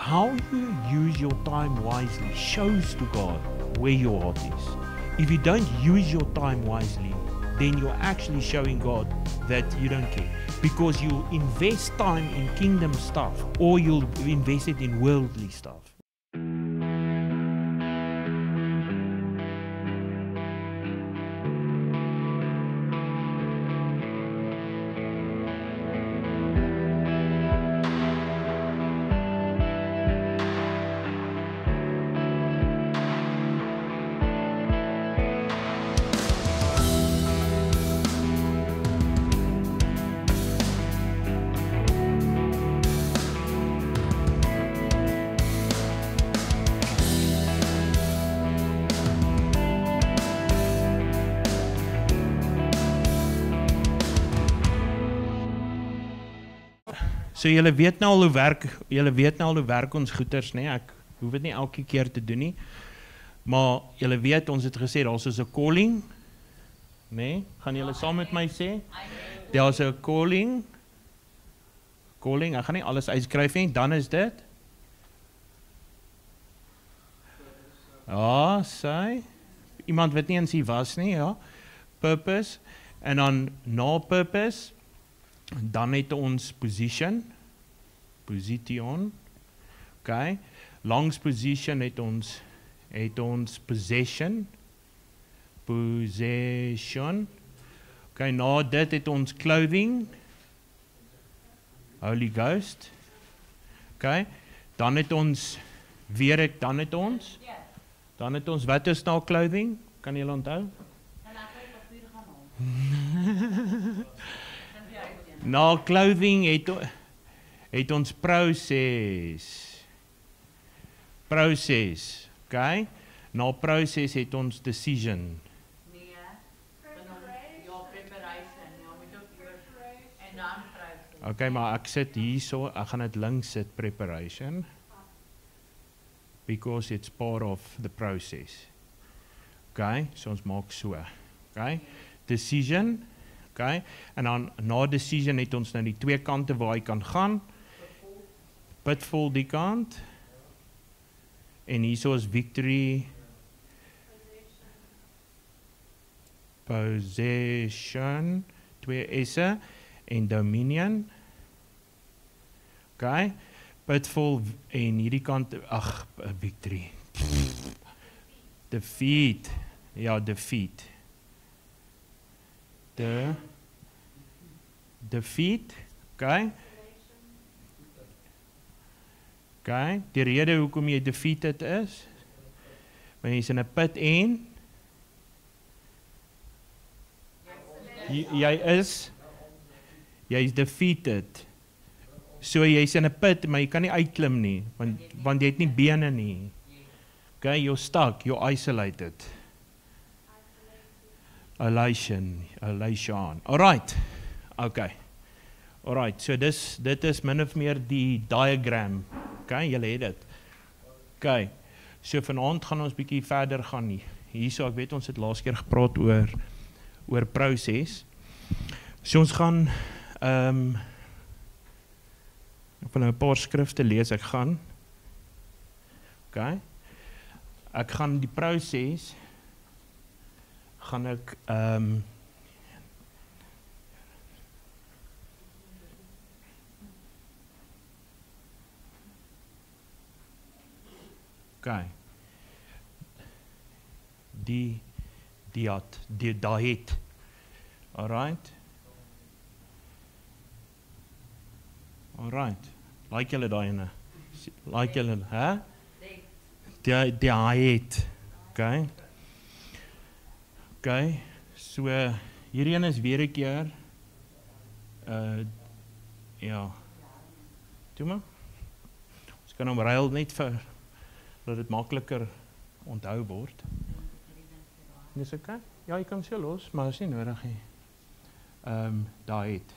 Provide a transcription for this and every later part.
how you use your time wisely shows to God where your heart is. If you don't use your time wisely, then you're actually showing God that you don't care. Because you invest time in kingdom stuff, or you'll invest it in worldly stuff. So julle weet nou al hoe werk ons goeders, nee, ek hoef dit nie elke keer te doen nie. Maar julle weet, ons het gesê daar's 'n calling, nee, gaan julle saam met my sê? Daar's 'n calling, ek gaan nie alles uitskryf nie, dan is dit ja, sê iemand wat nie eens hier was nie, ja. Purpose, en dan na purpose, dan het ons position, okay. Langs position het ons possession, okay. Na dit het ons clothing, Holy Ghost, okay. Dan het ons wat is nou clothing? Kan julle onthou? Na clothing het ons proses, okay? Na proses het ons decision. Okay, maar ek sit hierso, ek gaan dit links sit, preparation, because it's part of the process. Okay, so ons maak so, okay? Decision, okay, en dan na decision het ons nou die twee kante waar hy kan gaan. Pitfall die kant. En hierso is victory. Possession, twee S'e, en dominion. Okay, pitfall en hierdie kant, victory. Defeat, ja, defeat. Defeat, okay. Okay, die rede hoekom jy defeated is, want jy is in 'n put en jy is defeated. So jy is in 'n put, maar jy kan nie uitklim nie, want jy het nie bene nie. Okay, you're stuck, you're isolated. Elation. Alright. Okay. Alright, so dit is min of meer die diagram. Okay, julle het dit. Okay. So vanaand gaan ons bietjie verder gaan hierso. Ek weet ons het laas keer gepraat oor proses. So ons gaan ek wil nou 'n paar skrifte lees. Ek gaan die proses gaan ek okay. Die diet. Alright. Like julle daai ene. Like julle, hè? Die diet. Okay. Okay. So hierdie een is weer 'n keer ja. Toe maar. Ons kan hom ruil net vir dat dit makliker onthou word. Dis okay? Ja, jy kan se los, maar is nie nodig nie. Diet.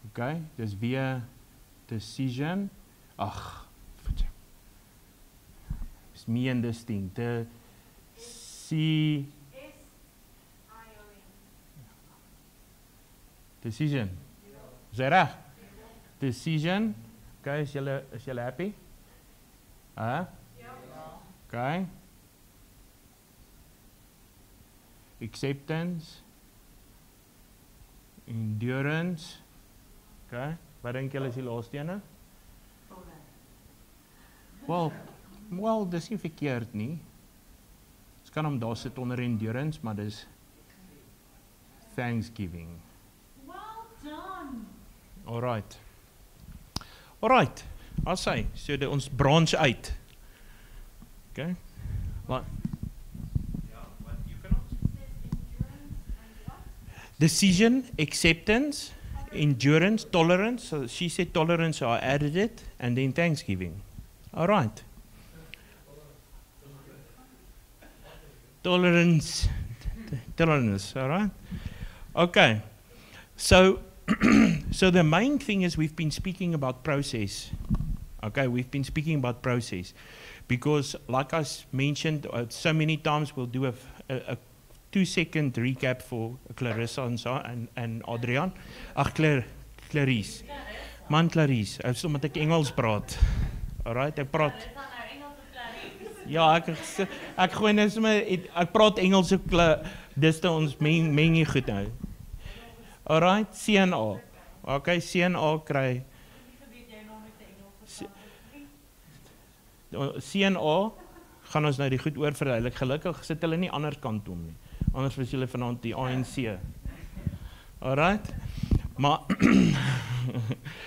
Okay, dis weer decision. It's me and this thing. The decision. Is dit reg? Decision. Okay, is julle happy? Huh? Okay. Acceptance. Endurance. Okay. Wat dink julle is die laaste ene? Wel, dis nie verkeerd nie. Ons kan hom daar sit onder endurance, maar dis Thanksgiving. Well done. Alright. I'll say, so ons branch uit. Okay. Wat? Decision, acceptance, endurance, tolerance. So she said tolerance, so I added it, and then Thanksgiving. All right. Tolerance, all right. Okay. So, so the main thing is we've been speaking about process. Okay, we've been speaking about process because, like I mentioned so many times, we'll do a 2-second recap for Clarissa and Adrian. Ag, Clarice. Man, Clarice. Is omdat ek Engels praat. Alright, ek praat. Ja, ek gooi net sommer ek praat Engels ook dis te ons meng nie goed nou. Alright, CNA. Okay, CNA kry CNA gaan ons nou die goed oor verduidelik. Gelukkig sit hulle nie ander kant om nie. Anders was julle vanaand die ANC. Alright. Maar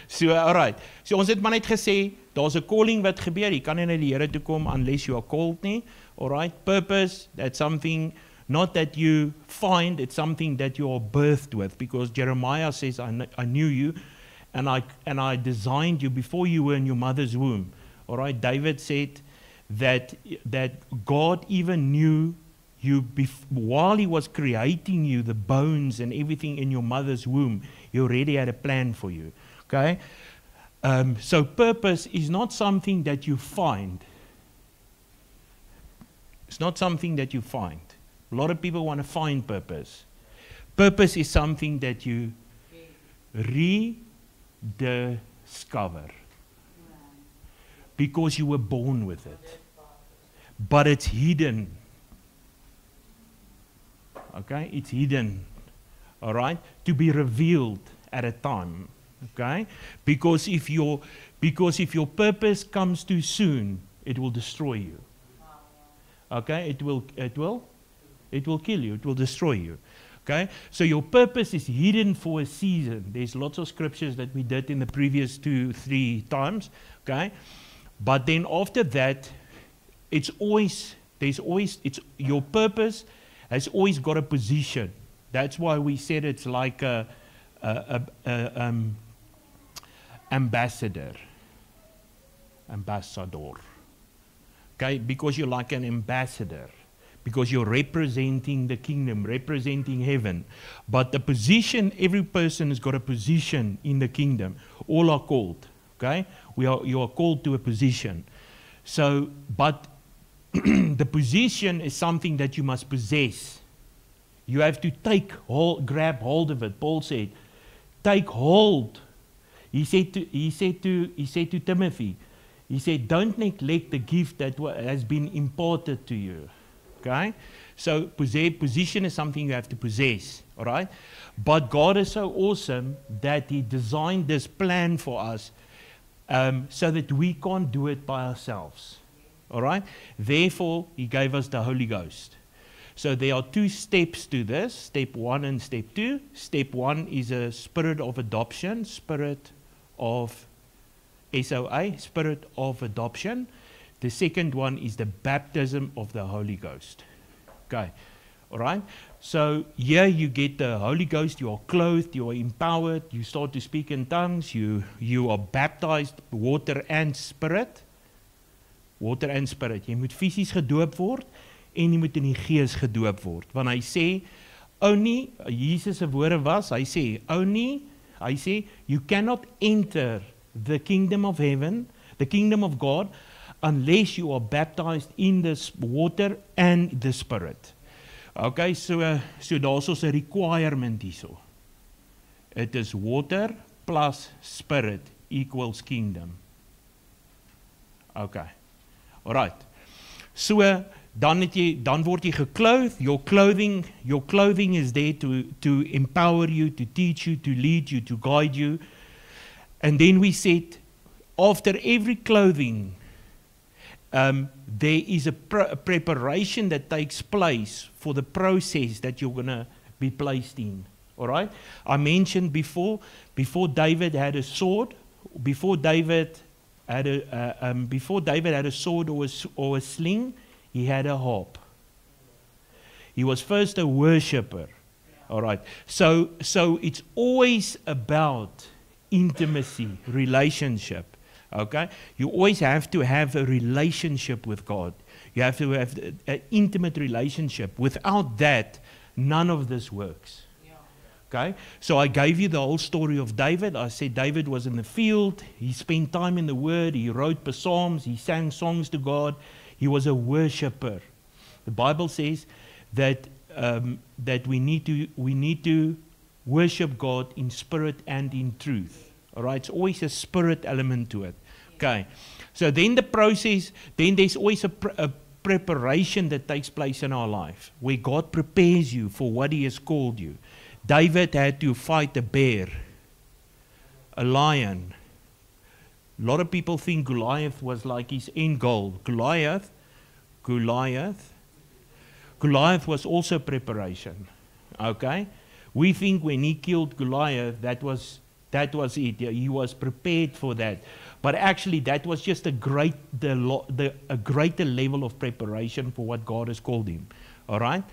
so alright. So ons het maar net gesê daar's 'n calling wat gebeur. Jy kan nie na die Here toe kom unless you are called nie. Alright. Purpose, that's something not that you find, it's something that you are birthed with, because Jeremiah says I knew you and I designed you before you were in your mother's womb. Alright. David said that God even knew you while he was creating you, the bones and everything in your mother's womb. He already had a plan for you. Okay? So purpose is not something that you find. It's not something that you find. A lot of people want to find purpose. Purpose is something that you rediscover. Because you were born with it. But it's hidden. Okay? It's hidden. All right? To be revealed at a time. Okay? Because if your purpose comes too soon, it will destroy you. Okay? It will kill you. It will destroy you. Okay? So your purpose is hidden for a season. There's lots of scriptures that we did in the previous 2-3 times. Okay? But then after that, your purpose has always got a position. That's why we said it's like a ambassador. Okay, because you're like an ambassador. Because you're representing the kingdom, representing heaven. But the position, every person has got a position in the kingdom. All are called. Okay? You are called to a position. So, but the position is something that you must possess. You have to grab hold of it. Paul said, take hold. He said to Timothy, he said, don't neglect the gift that has been imparted to you. Okay? So position is something you have to possess. All right? But God is so awesome that He designed this plan for us so that we can't do it by ourselves. All right? Therefore, He gave us the Holy Ghost. So there are 2 steps to this, step 1 and step 2. Step 1 is a spirit of adoption, spirit of SOA, spirit of adoption. The second one is the baptism of the Holy Ghost. Okay, all right? So here you get the Holy Ghost, you are clothed, you are empowered, you start to speak in tongues, you are baptized, water and spirit. Water and spirit. Jy moet fisies gedoop word en jy moet in die gees gedoop word. Want hy sê, only, Jesus se woorde was, hy sê, you cannot enter the kingdom of heaven, the kingdom of God, unless you are baptized in the water and the spirit. Okay, so daar's ons 'n requirement hierso. It is water plus spirit equals kingdom. Okay. Alright. So dan word jy geclothed. Your clothing is there to empower you, to teach you, to lead you, to guide you. And then we said, after every clothing, there is a preparation that takes place for the process that you're going to be placed in. All right? I mentioned before David had a sword, before David had a sword or a sling, he had a harp. He was first a worshipper. All right? So it's always about intimacy, relationship. Okay? You always have to have a relationship with God. You have to have an intimate relationship. Without that, none of this works. Okay? So I gave you the whole story of David. I said David was in the field. He spent time in the Word. He wrote psalms. He sang songs to God. He was a worshipper. The Bible says that we need to worship God in spirit and in truth. All right? It's always a spirit element to it. Okay. So then the process, then there's always a preparation that takes place in our life where God prepares you for what He has called you. David had to fight a bear, a lion. A lot of people think Goliath was like his end goal. Goliath was also preparation. Okay? We think when he killed Goliath, that was it. He was prepared for that. But actually, that was just a greater level of preparation for what God has called him. All right?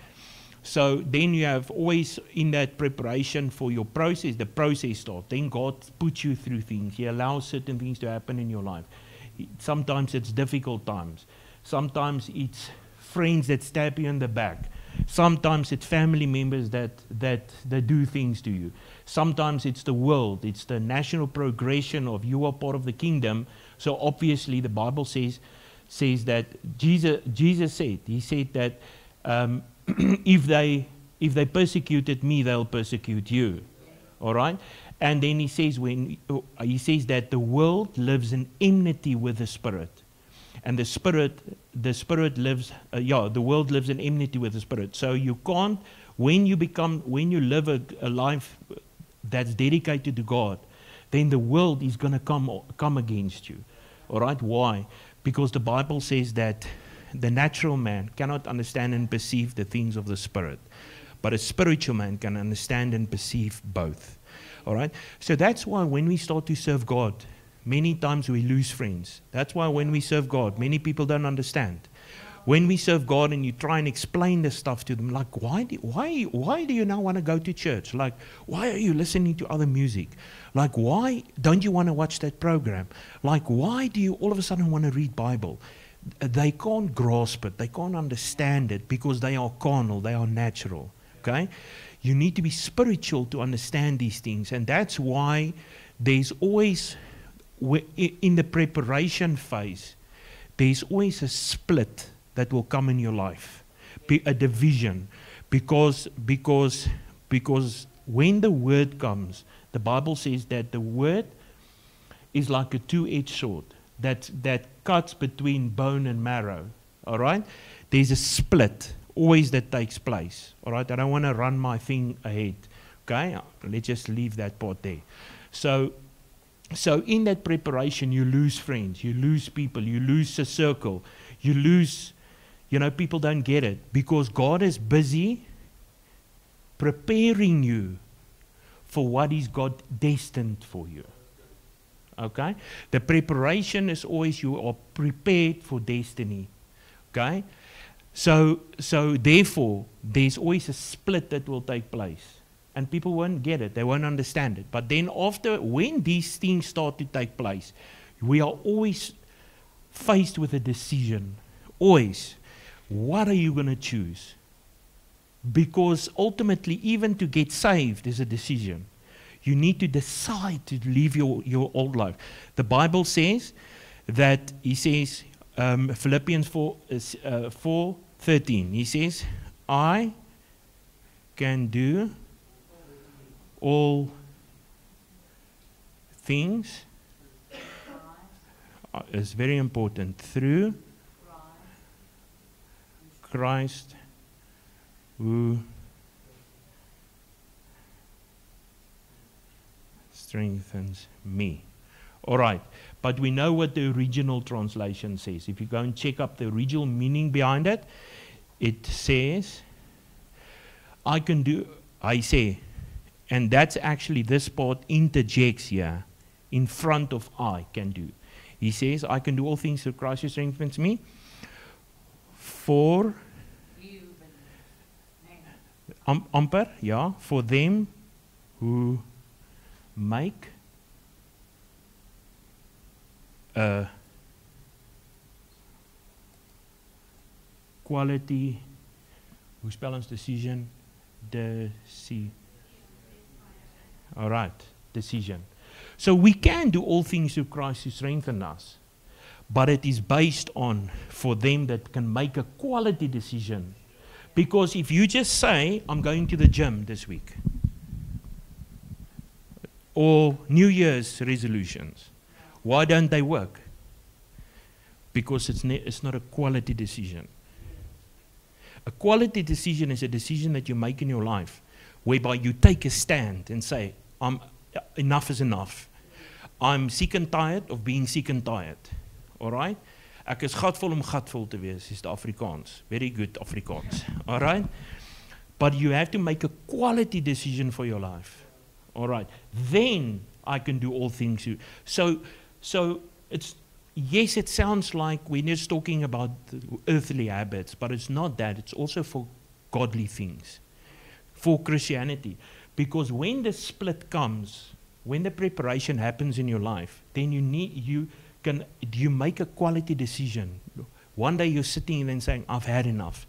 So then you have always in that preparation for your process, the process starts. Then God puts you through things. He allows certain things to happen in your life. Sometimes it's difficult times. Sometimes it's friends that stab you in the back. Sometimes it's family members that do things to you. Sometimes it's the world. It's the national progression of you are part of the kingdom. So obviously the Bible says that Jesus said, He said that if they persecuted me, they'll persecute you. All right? And then he says that the world lives in enmity with the Spirit. And the world lives in enmity with the Spirit. So you can't, when you live a life that's dedicated to God, then the world is going to come against you. All right? Why? Because the Bible says that the natural man cannot understand and perceive the things of the Spirit, but a spiritual man can understand and perceive both. All right? So that's why when we start to serve God, many times we lose friends. That's why when we serve God, many people don't understand. When we serve God and you try and explain this stuff to them, like, why do you now want to go to church? Like, why are you listening to other music? Like, why don't you want to watch that program? Like, why do you all of a sudden want to read Bible? They can't grasp it. They can't understand it because they are carnal. They are natural. Okay? You need to be spiritual to understand these things. And that's why there's always, in the preparation phase, there's always a split that will come in your life. A division. Because when the word comes, the Bible says that the word is like a two-edged sword that cuts between bone and marrow. All right? There's a split always that takes place. All right? I don't want to run my thing ahead. Okay? Let's just leave that part there. So in that preparation, you lose friends, you lose people, you lose a circle, you lose, people don't get it because God is busy preparing you for what He's got destined for you. Okay? The preparation is always you are prepared for destiny. Okay? So therefore, there's always a split that will take place. And people won't get it. They won't understand it. But then when these things start to take place, we are always faced with a decision. Always. What are you going to choose? Because ultimately, even to get saved is a decision. You need to decide to leave your old life. The Bible says that, Philippians 4:13, he says, I can do all things. is very important. Through Christ who strengthens me. All right, but we know what the original translation says. If you go and check up the original meaning behind it, it says, I say, and that's actually this part interjects here in front of I can do. He says, I can do all things through Christ who strengthens me. For amper, yeah, for them who make a quality, hoe spel ons decision? All right, decision. So we can do all things through Christ who strengthens us, but it is based on for them that can make a quality decision. Because if you just say, I'm going to the gym this week, or New Year's resolutions, why don't they work? Because it's not a quality decision. A quality decision is a decision that you make in your life, whereby you take a stand and say, enough is enough. I'm sick and tired of being sick and tired. All right? Ek is gatvol om gatvol te wees, is the Afrikaans. Very good Afrikaans. All right? But you have to make a quality decision for your life. All right? Then I can do all things. So it's, yes, it sounds like we're just talking about earthly habits, but it's not that. It's also for godly things, for Christianity. Because when the split comes, when the preparation happens in your life, then you make a quality decision. One day you're sitting and saying, I've had enough.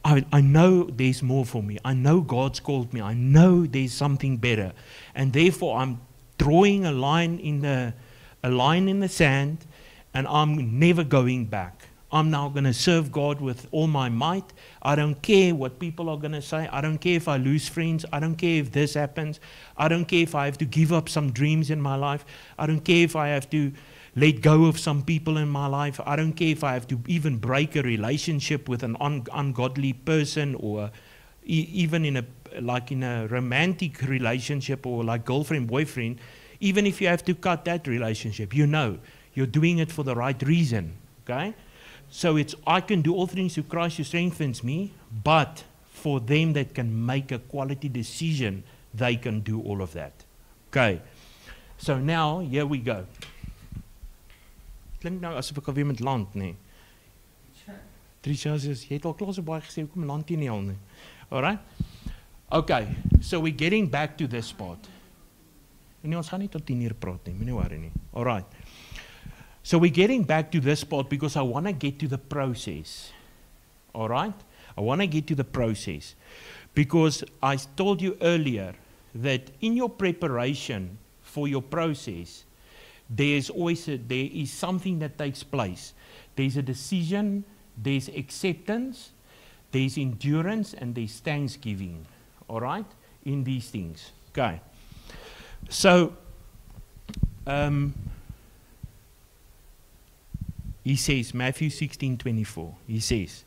I know there's more for me. I know God's called me. I know there's something better. And therefore I'm drawing a line in the sand, and I'm never going back. I'm now going to serve God with all my might. I don't care what people are going to say. I don't care if I lose friends. I don't care if this happens. I don't care if I have to give up some dreams in my life. I don't care if I have to let go of some people in my life. I don't care if I have to even break a relationship with an ungodly person, or even in a romantic relationship, or like girlfriend, boyfriend. Even if you have to cut that relationship, you know you're doing it for the right reason. Okay? So it's, I can do all things through Christ who strengthens me, but for them that can make a quality decision, they can do all of that. Okay. So now, here we go. Klink nou asof ek alweer met land, nee. Trisha says, jy het al klaar so baie gesê, hoekom land jy nie al nie? Alright? Okay, so we're getting back to this part. En ons gaan nie tot 10 uur praat nie, moenie worry nie. Alright. So we're getting back to this part because I want to get to the process. Alright? I want to get to the process. Because I told you earlier that in your preparation for your process, there is something that takes place. There's a decision, there's acceptance, there's endurance, and there's thanksgiving. All right? In these things. Okay. So, he says, Matthew 16:24, he says,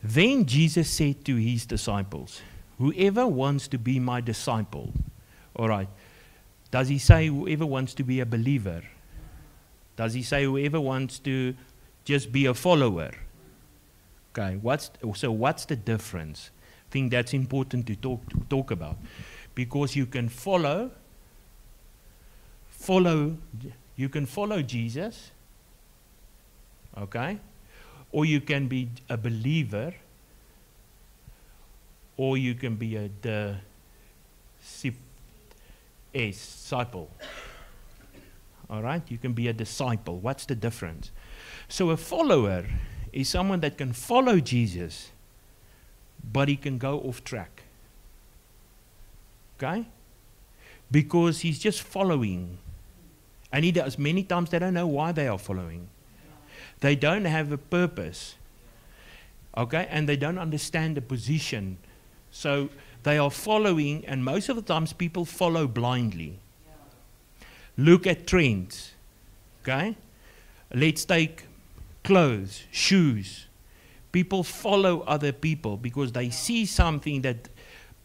then Jesus said to his disciples, whoever wants to be my disciple, all right, does he say whoever wants to be a believer? Does he say whoever wants to just be a follower? Okay, what's the difference? I think that's important to talk about. Because you can follow Jesus, okay? Or you can be a believer, or you can be a disciple. All right? You can be a disciple. What's the difference? So a follower is someone that can follow Jesus, but he can go off track. Okay? Because he's just following. And he does. Many times they don't know why they are following. They don't have a purpose. Okay? And they don't understand the position. So they are following, and most of the times people follow blindly. Look at trends. Okay? Let's take clothes, shoes. People follow other people because they see something that,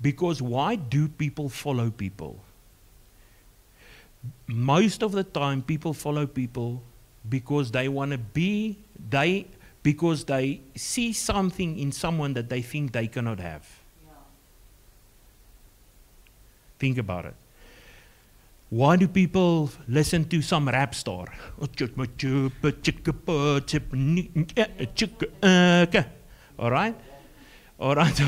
because why do people follow people? Most of the time people follow people because they want to be, because they see something in someone that they think they cannot have. Think about it. Why do people listen to some rap star? Alright? Alright,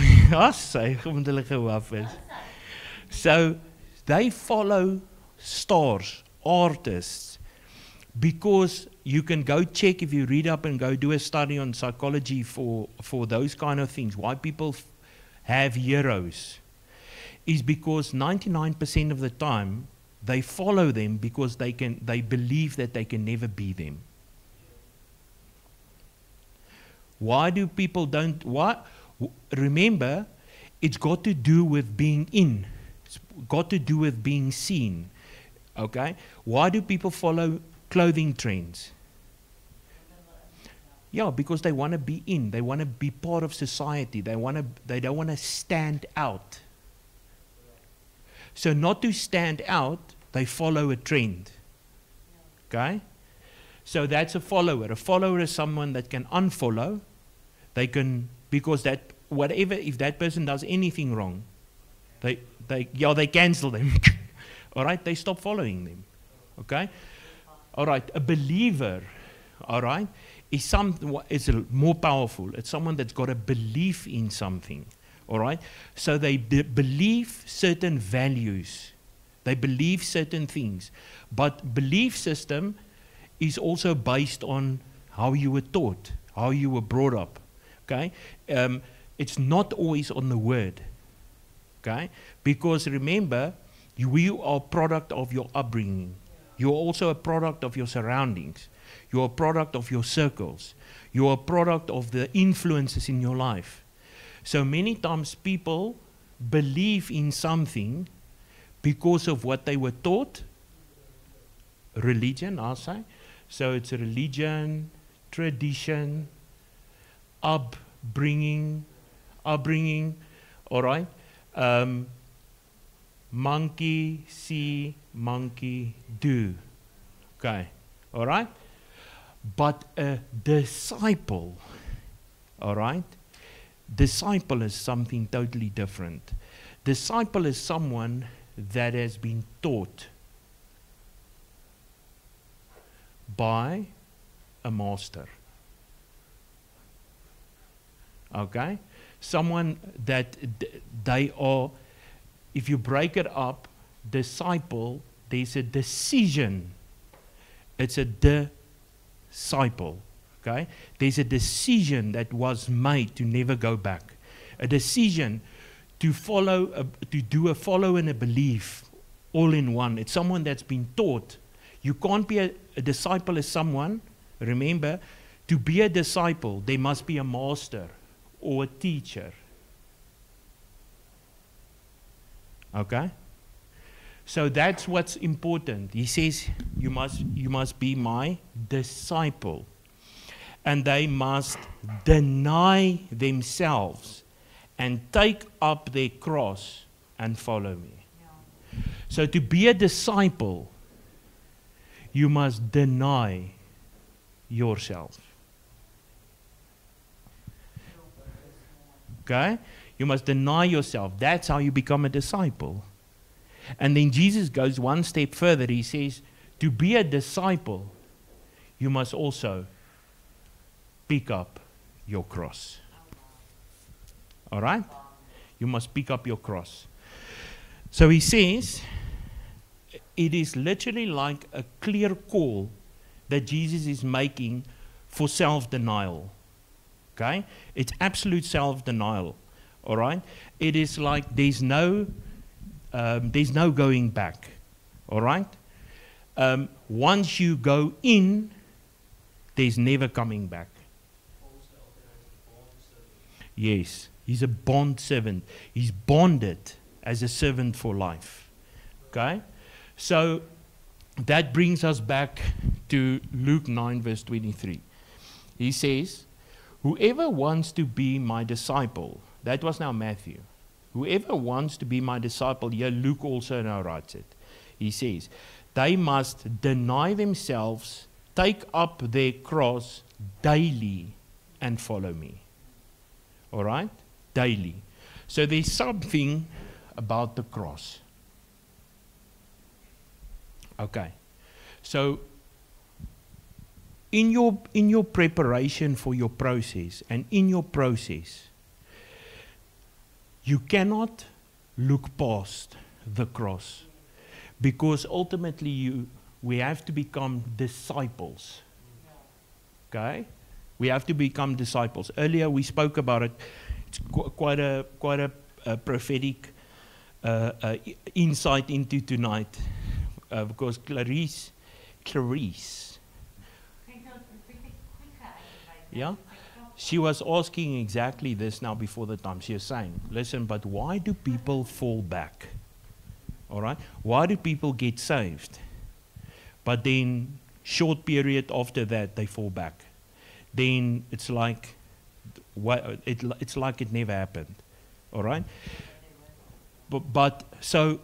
so they follow stars, artists, because you can go check, if you read up and go do a study on psychology for those kind of things, why people have heroes, is because 99% of the time they follow them because they believe that they can never be them. Why do people don't? Remember, it's got to do with being in. It's got to do with being seen. Okay? Why do people follow clothing trends? Yeah, because they want to be in. They want to be part of society. They don't want to stand out. So not to stand out, they follow a trend. Okay? So that's a follower. A follower is someone that can unfollow. They can, because that, whatever, if that person does anything wrong, they cancel them. All right? They stop following them. Okay? All right. A believer, all right, is more powerful. It's someone that's got a belief in something. All right? So they believe certain values. They believe certain things. But belief system is also based on how you were taught, how you were brought up. Okay? It's not always on the word. Okay? Because remember, you are a product of your upbringing. You're also a product of your surroundings. You're a product of your circles. You're a product of the influences in your life. So many times people believe in something because of what they were taught. Religion, I'll say. So it's a religion, tradition, upbringing, all right? Monkey see, monkey do. Okay, all right? But a disciple, all right? Disciple is something totally different. Disciple is someone that has been taught by a master. Okay? Someone that they are, if you break it up, disciple, there's a decision. It's a disciple. Okay? There's a decision that was made to never go back. A decision to follow, to do a follow and a belief all in one. It's someone that's been taught. You can't be a disciple as someone, remember, to be a disciple, there must be a master or a teacher. Okay? So that's what's important. He says, you must be my disciple. And they must deny themselves and take up their cross and follow me. Yeah. So to be a disciple, you must deny yourself. Okay? You must deny yourself. That's how you become a disciple. And then Jesus goes one step further. He says, to be a disciple, you must also pick up your cross. All right? You must pick up your cross. So he says, it is literally like a clear call that Jesus is making for self-denial. Okay? It's absolute self-denial. All right? It is like there's no going back. All right? Once you go in, there's never coming back. Yes, he's a bond servant. He's bonded as a servant for life. Okay? So that brings us back to Luke 9, verse 23. He says, whoever wants to be my disciple, that was now Matthew. Whoever wants to be my disciple, here Luke also now writes it. He says, they must deny themselves, take up their cross daily and follow me. All right? Daily. So there's something about the cross. Okay. So in your preparation for your process, and in your process, you cannot look past the cross, because ultimately we have to become disciples. Okay? We have to become disciples. Earlier we spoke about it. It's quite a prophetic insight into tonight, because Clarice, yeah, she was asking exactly this now before the time. She was saying, listen, but why do people fall back? All right? Why do people get saved? But then, short period after that, they fall back. Then it's like it never happened. All right? But so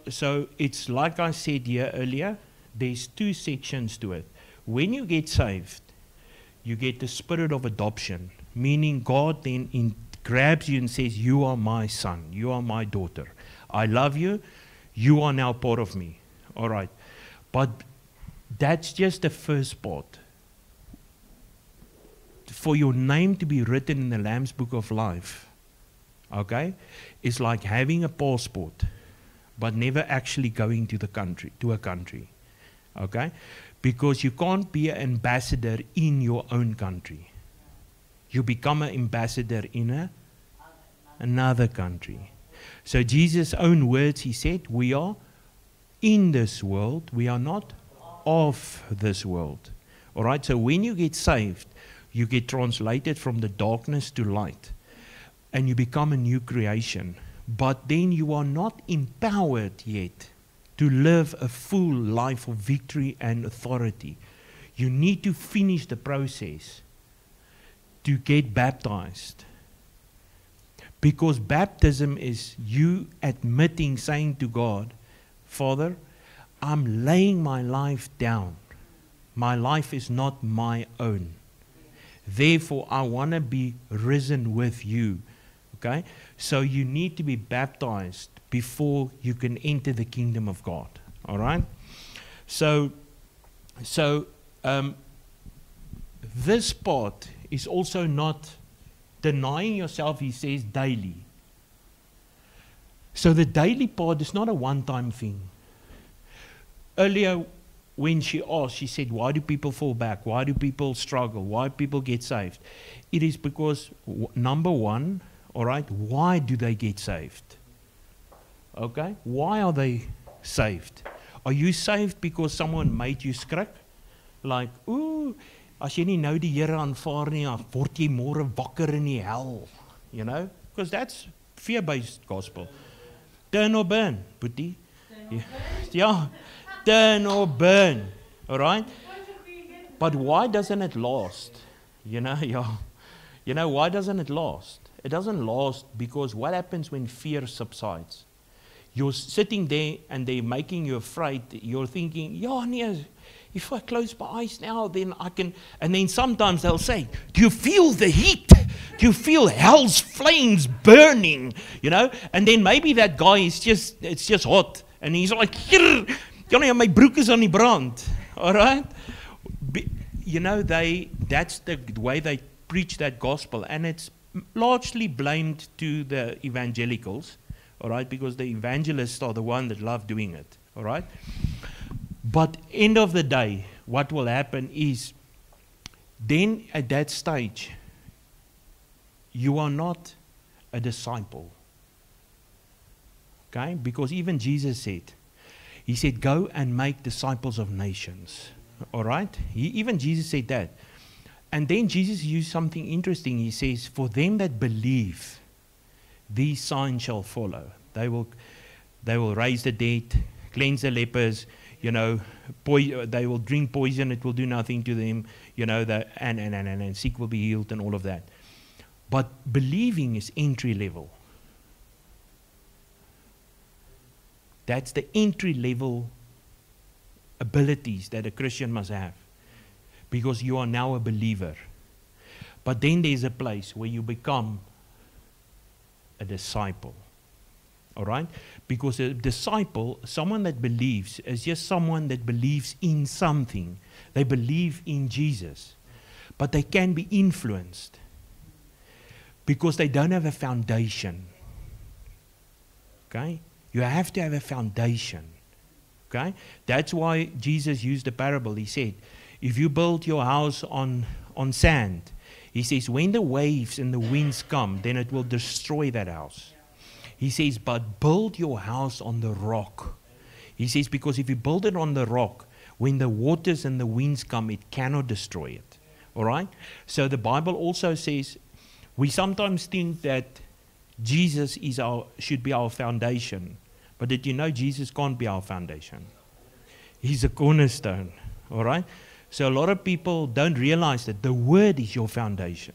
it's like I said here earlier, there's two sections to it. When you get saved, you get the spirit of adoption, meaning God then grabs you and says, you are my son, you are my daughter. I love you, you are now part of me. All right. But that's just the first part. For your name to be written in the Lamb's Book of Life, okay, is like having a passport, but never actually going to a country. Okay? Because you can't be an ambassador in your own country. You become an ambassador in another country. So Jesus' own words, he said, we are in this world, we are not of this world. All right, so when you get saved, you get translated from the darkness to light, and you become a new creation. But then you are not empowered yet to live a full life of victory and authority. You need to finish the process to get baptized. Because baptism is you admitting, saying to God, Father, I'm laying my life down. My life is not my own. Therefore, I want to be risen with you. Okay? So you need to be baptized before you can enter the kingdom of God. All right? So this part is also not denying yourself, he says, daily. So the daily part is not a one-time thing. Earlier, when she asked, she said, why do people fall back? Why do people struggle? Why do people get saved? It is because, number one, all right, why do they get saved? Okay, why are they saved? Are you saved because someone made you skrik? Like, ooh, as jy nie nou die Here aanvaar nie, word jy môre wakker in die hel. You know? Because that's fear-based gospel. Turn or burn, Boetie. Yeah, turn or burn. All right? But why doesn't it last? You know, yeah. You know, why doesn't it last? It doesn't last because what happens when fear subsides? You're sitting there and they're making you afraid. You're thinking, yeah, nee, if I close my eyes now, then I can. And then sometimes they'll say, do you feel the heat? Do you feel hell's flames burning? You know? And then maybe that guy is it's just hot. And he's like, Johnny, my broek is on die brand. All right? You know, that's the way they preach that gospel. And it's largely blamed to the evangelicals. All right, because the evangelists are the one that love doing it. All right, but end of the day, what will happen is, then at that stage, you are not a disciple. Okay, because even Jesus said, he said, go and make disciples of nations. All right, even Jesus said that, and then Jesus used something interesting. He says, for them that believe, these signs shall follow. They will raise the dead, cleanse the lepers, you know, they will drink poison, it will do nothing to them, you know, and sick will be healed and all of that. But believing is entry level. That's the entry level abilities that a Christian must have, because you are now a believer. But then there's a place where you become a disciple. All right? Because a disciple, someone that believes, is just someone that believes in something. They believe in Jesus. But they can be influenced because they don't have a foundation. Okay? You have to have a foundation. Okay? That's why Jesus used the parable. He said, if you build your house on sand, he says, when the waves and the winds come, then it will destroy that house. He says, but build your house on the rock. He says, because if you build it on the rock, when the waters and the winds come, it cannot destroy it. All right? So the Bible also says, we sometimes think that Jesus should be our foundation. But did you know Jesus can't be our foundation? He's a cornerstone. All right? So a lot of people don't realize that the Word is your foundation.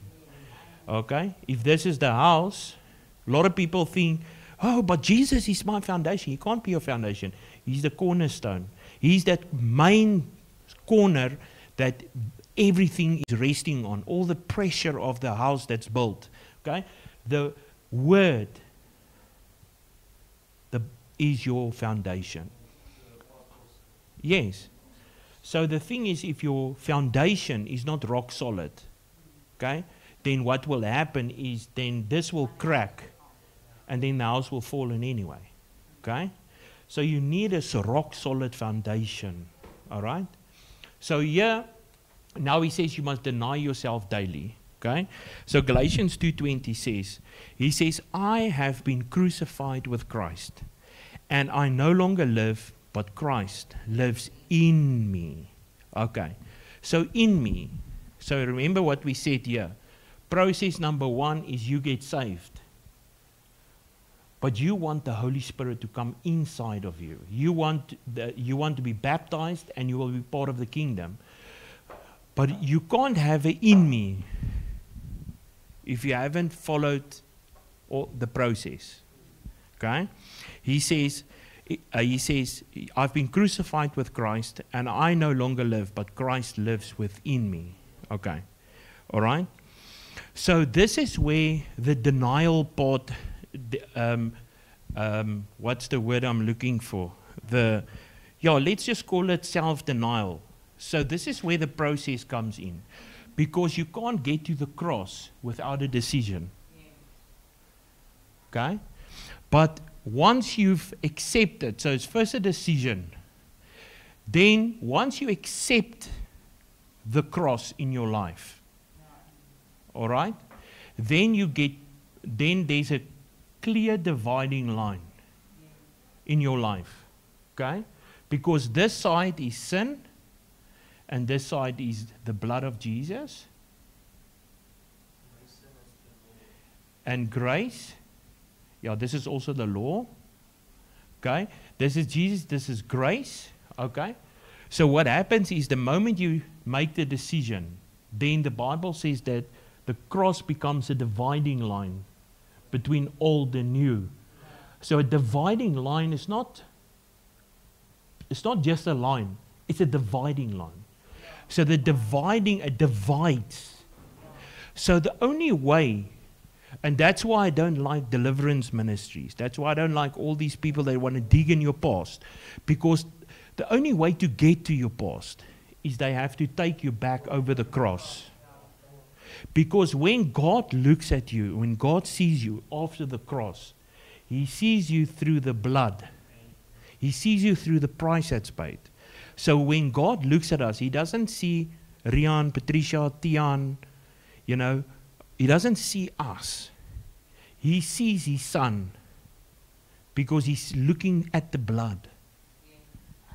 Okay? If this is the house, a lot of people think, oh, but Jesus is my foundation. He can't be your foundation. He's the cornerstone. He's that main corner that everything is resting on. All the pressure of the house that's built. Okay? The Word is your foundation. Yes. So the thing is, if your foundation is not rock solid, okay, then what will happen is then this will crack and then the house will fall in anyway. Okay? So you need a rock solid foundation. All right? So here, now he says you must deny yourself daily. Okay? So Galatians 2:20 says, he says, I have been crucified with Christ, and I no longer live, but Christ lives in me. Okay. So in me. So remember what we said here. Process number 1 is you get saved. But you want the Holy Spirit to come inside of you. You want to be baptized and you will be part of the kingdom. But you can't have it in me if you haven't followed the process. Okay? He says, I've been crucified with Christ, and I no longer live, but Christ lives within me. Okay. All right? So this is where the denial part, what's the word I'm looking for? Let's just call it self-denial. So this is where the process comes in. Because you can't get to the cross without a decision. Okay? But once you've accepted, so it's first a decision. Then once you accept the cross in your life, all right, then there's a clear dividing line in your life. Okay? Because this side is sin, and this side is the blood of Jesus. And grace. Yeah, this is also the law. Okay? This is Jesus, this is grace. Okay? So what happens is the moment you make the decision, then the Bible says that the cross becomes a dividing line between old and new. So a dividing line is not just a line, it's a dividing line. So the dividing, it divides. So the only way, and that's why I don't like deliverance ministries. That's why I don't like all these people that want to dig in your past. Because the only way to get to your past is they have to take you back over the cross. Because when God looks at you, when God sees you after the cross, He sees you through the blood. He sees you through the price that's paid. So when God looks at us, He doesn't see Rian, Patricia, Tian, He doesn't see us. He sees His Son because He's looking at the blood.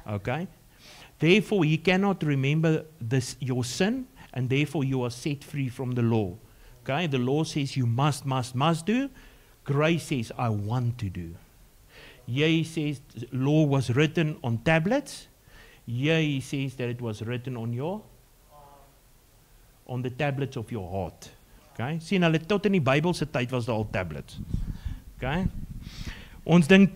Okay? Therefore, He cannot remember your sin, and therefore you are set free from the law. Okay? The law says you must do. Grace says, I want to do. He says law was written on tablets. Here he says that it was written on the tablets of your heart. Okay? Sien hulle tot in die Bybel se tyd was daar al tablets. Okay? Ons dink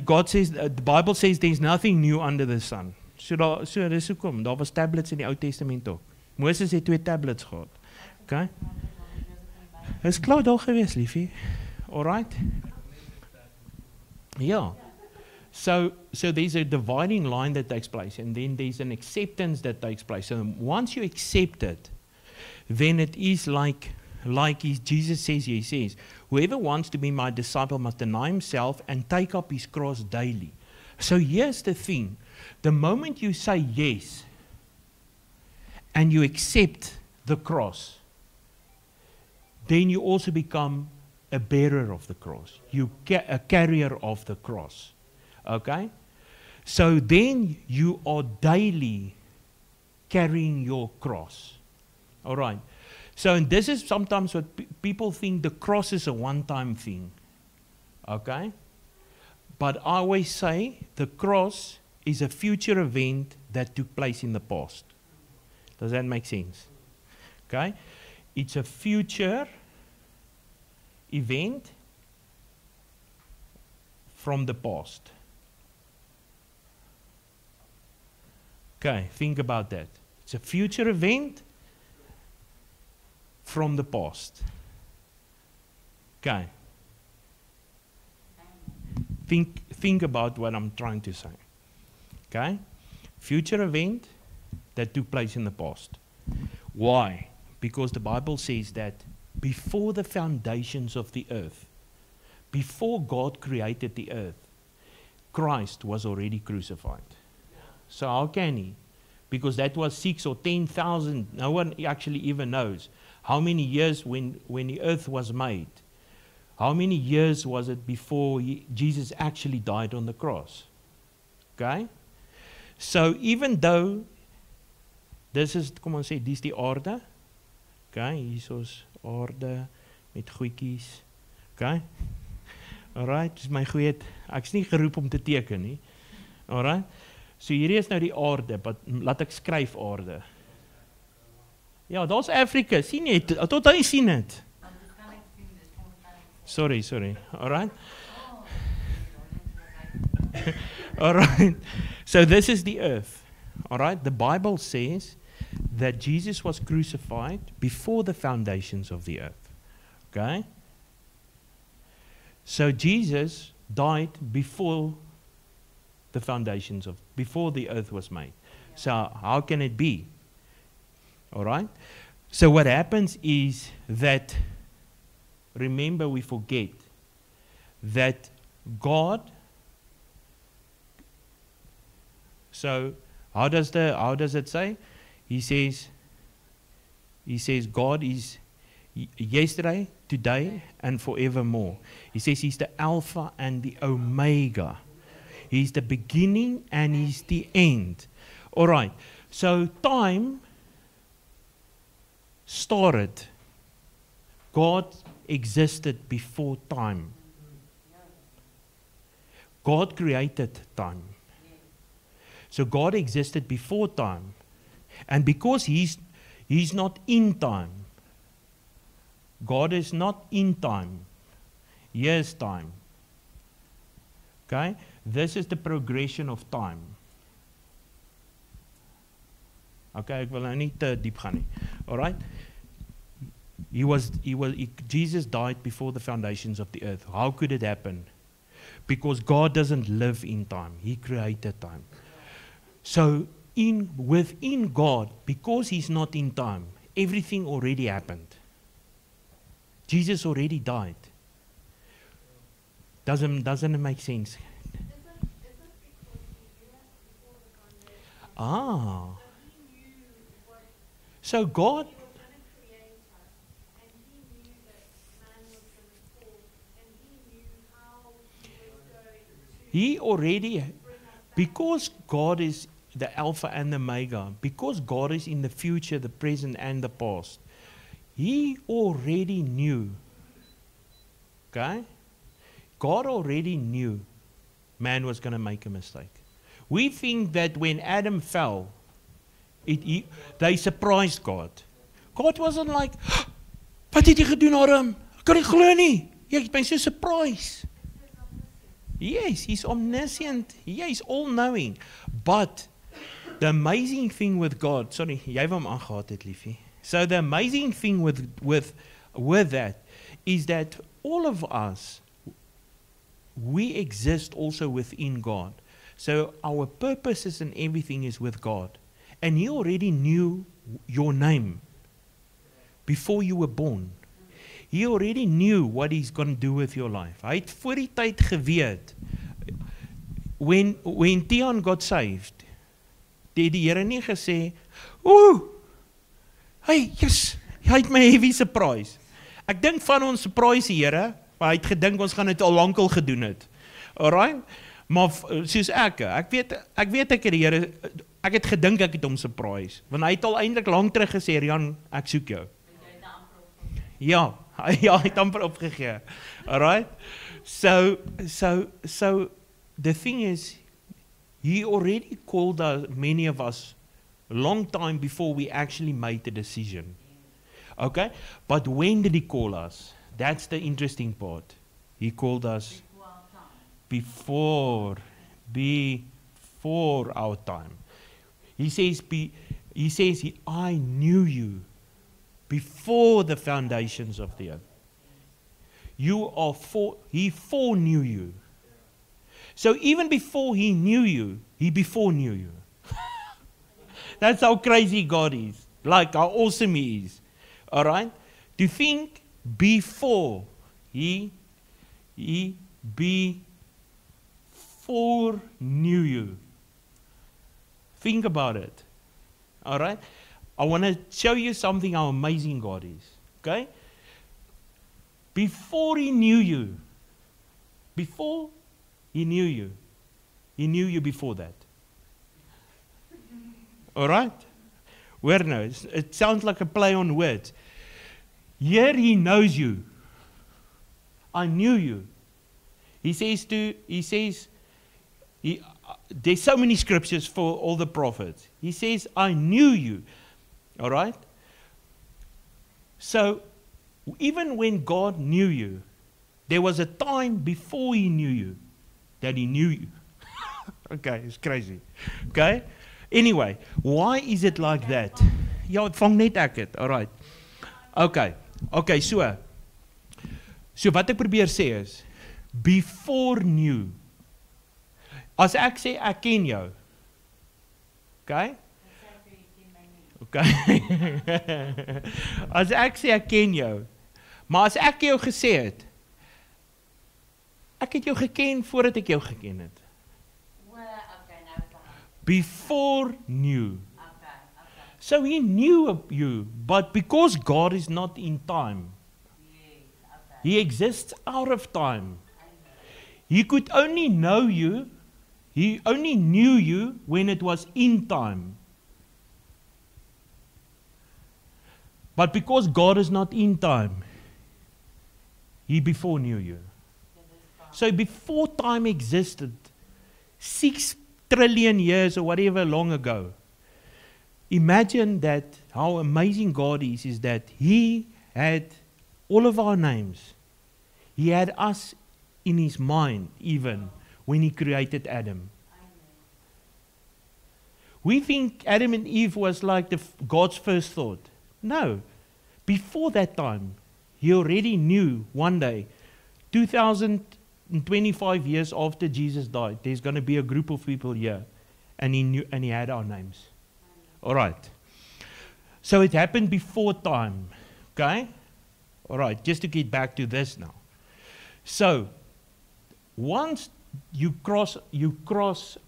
God says, the Bible says there's nothing new under the sun. So dis hoekom, daar was tablets in die Ou Testament ook. Moses het 2 tablets gehad. Okay? Is klaar daar gewees, liefie. Alright? Yeah. So there's a dividing line that takes place, and then there's an acceptance that takes place. So once you accept it, then it is like Jesus says here, he says, whoever wants to be my disciple must deny himself and take up his cross daily. So here's the thing. The moment you say yes, and you accept the cross, then you also become a bearer of the cross. A carrier of the cross. Okay? So then you are daily carrying your cross. All right. So and this is sometimes what people think the cross is a one-time thing. Okay? But I always say the cross is a future event that took place in the past. Does that make sense? Okay? It's a future event from the past. Okay, think about that. It's a future event from the past. Okay. Think about what I'm trying to say. Okay? Future event that took place in the past. Why? Because the Bible says that before the foundations of the earth, before God created the earth, Christ was already crucified. So how can he? Because that was 6 or 10,000, no one actually even knows. How many years when the earth was made? How many years was it before Jesus actually died on the cross? Okay? So even though, this is, kom ons sê, dis die aarde. Okay, hier is ons aarde met goedjies. Okay? Alright, dis my goeie, ek is nie geroep om te teken nie. Alright? So hierdie is nou die aarde, laat ek skryf aarde. Ja, daar's Afrika, sien jy, tot hy sien het. Sorry. Alright? Alright. So this is the earth. Alright? The Bible says that Jesus was crucified before the foundations of the earth. Okay? So Jesus died before the foundations before the earth was made. So how can it be? Alright? So what happens is that, remember, we forget that God, so how does it say? He says God is yesterday, today, and forevermore. He says he's the Alpha and the Omega. He's the beginning and he's the end. All right. So time started. God existed before time. God created time. So God existed before time. And because he's not in time, God is not in time. Here's time. Okay? This is the progression of time. Okay, ek wil nou nie te diep gaan nie. Alright? Jesus died before the foundations of the earth. How could it happen? Because God doesn't live in time. He created time. So within God, because he's not in time, everything already happened. Jesus already died. Doesn't it make sense? So God, he already, because God is the Alpha and the Omega, because God is in the future, the present and the past, he already knew. Okay? God already knew man was going to make a mistake. We think that when Adam fell, they surprised God. God wasn't like, wat het jy gedoen, Adam? Ek kan nie glo nie. Jy het my so surprised. Yes, he's omniscient. Yeah, he's all-knowing. But the amazing thing with God, sorry, jy wou hom aangehaat het, liefie. So the amazing thing with that is that all of us, we exist also within God. So our purposes and everything is with God. And He already knew your name before you were born. He already knew what He's going to do with your life. Hy het voor die tyd geweet. When Tian got saved, het die Here nie gesê, hey, yes, hy het my heavy surprise. Ek dink van ons surprise die Here, maar hy het gedink ons gaan dit al lankal gedoen het. Alright? Maar soos ek weet ek het die Here, ek het gedink ek het hom surprise, want hy het al eintlik lank terug gesê, Rian, ek soek jou. Ja, hy het amper opgegee. Alright? So the thing is, He already called many of us a long time before we actually made the decision. Okay? But when did He call us? That's the interesting part. He called us before our time. He says, I knew you before the foundations of the earth. He foreknew you. So even before He knew you, He before knew you. That's how crazy God is. Like how awesome He is. Alright? To think before He foreknew you. Think about it. Alright? I want to show you something how amazing God is. Okay? Before He knew you. Before He knew you. He knew you before that. Alright? Where no? It sounds like a play on words. Here He knows you. I knew you. There's so many scriptures for all the prophets. He says, I knew you. Alright? So, even when God knew you, there was a time before He knew you, that He knew you. Okay, it's crazy. Okay? Anyway, why is it like that? Ja, vang net ek het. Alright. Okay, so wat ek probeer sê is, before knew. As ek sê ek ken jou. Okay? As ek sê ek ken jou. Maar as ek jou gesê het, ek het jou geken voordat ek jou geken het. Before knew. So He knew you, but because God is not in time, He exists out of time. He could only know you, He only knew you when it was in time. But because God is not in time, He before knew you. So before time existed, 6 trillion years or whatever long ago, imagine that how amazing God is that He had all of our names. He had us in His mind even when He created Adam. We think Adam and Eve was like God's first thought. No. Before that time, He already knew one day, 2025 years after Jesus died, there's going to be a group of people here. And He knew, and He had our names. All right. So it happened before time. Okay? All right, just to get back to this now. So, once you cross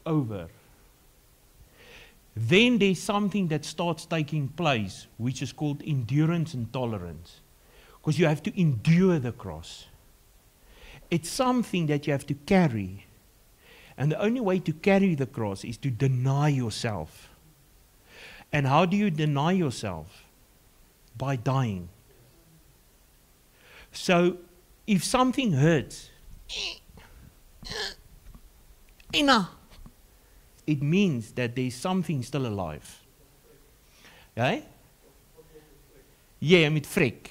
over, then there's something that starts taking place, which is called endurance and tolerance. Because you have to endure the cross. It's something that you have to carry. And the only way to carry the cross is to deny yourself. And how do you deny yourself? By dying. So, if something hurts, Ina, it means that there's something still alive. Okay? Yeah, met vrek.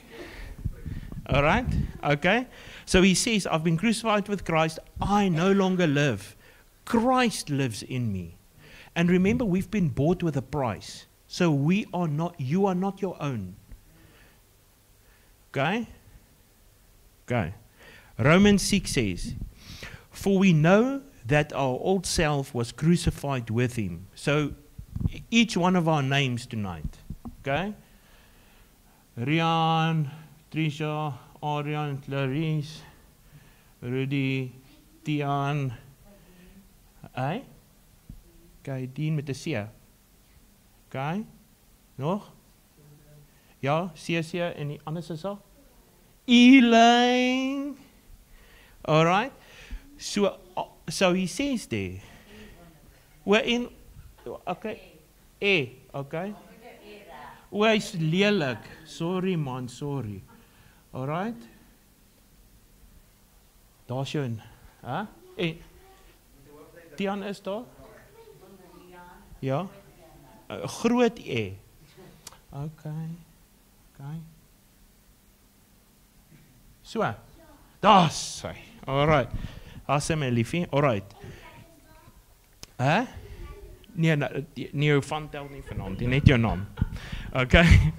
All right? Okay? So he says, I've been crucified with Christ. I no longer live. Christ lives in me. And remember, we've been bought with a price. So you are not your own. Okay? Okay. Romans 6 says, for we know that our old self was crucified with him. So each one of our names tonight. Okay? Rian, Trisha, Arian, Clarice, Rudy, Tian. Hey? Okay, Dean met 'n C. Okay? Nog? Ja, CC en die ander is al? Elaine. All right? So he says there. We're in okay. Okay. Hy's lelik. Sorry man, sorry. All right? Daar's jou. Hè? En Tian is daar? Ja. Groot E. Okay. So. Daar's hy. All right. Daar's my liefie. All right. Hè? Nee, jou van tel nie vanaand, net jou naam. Okay.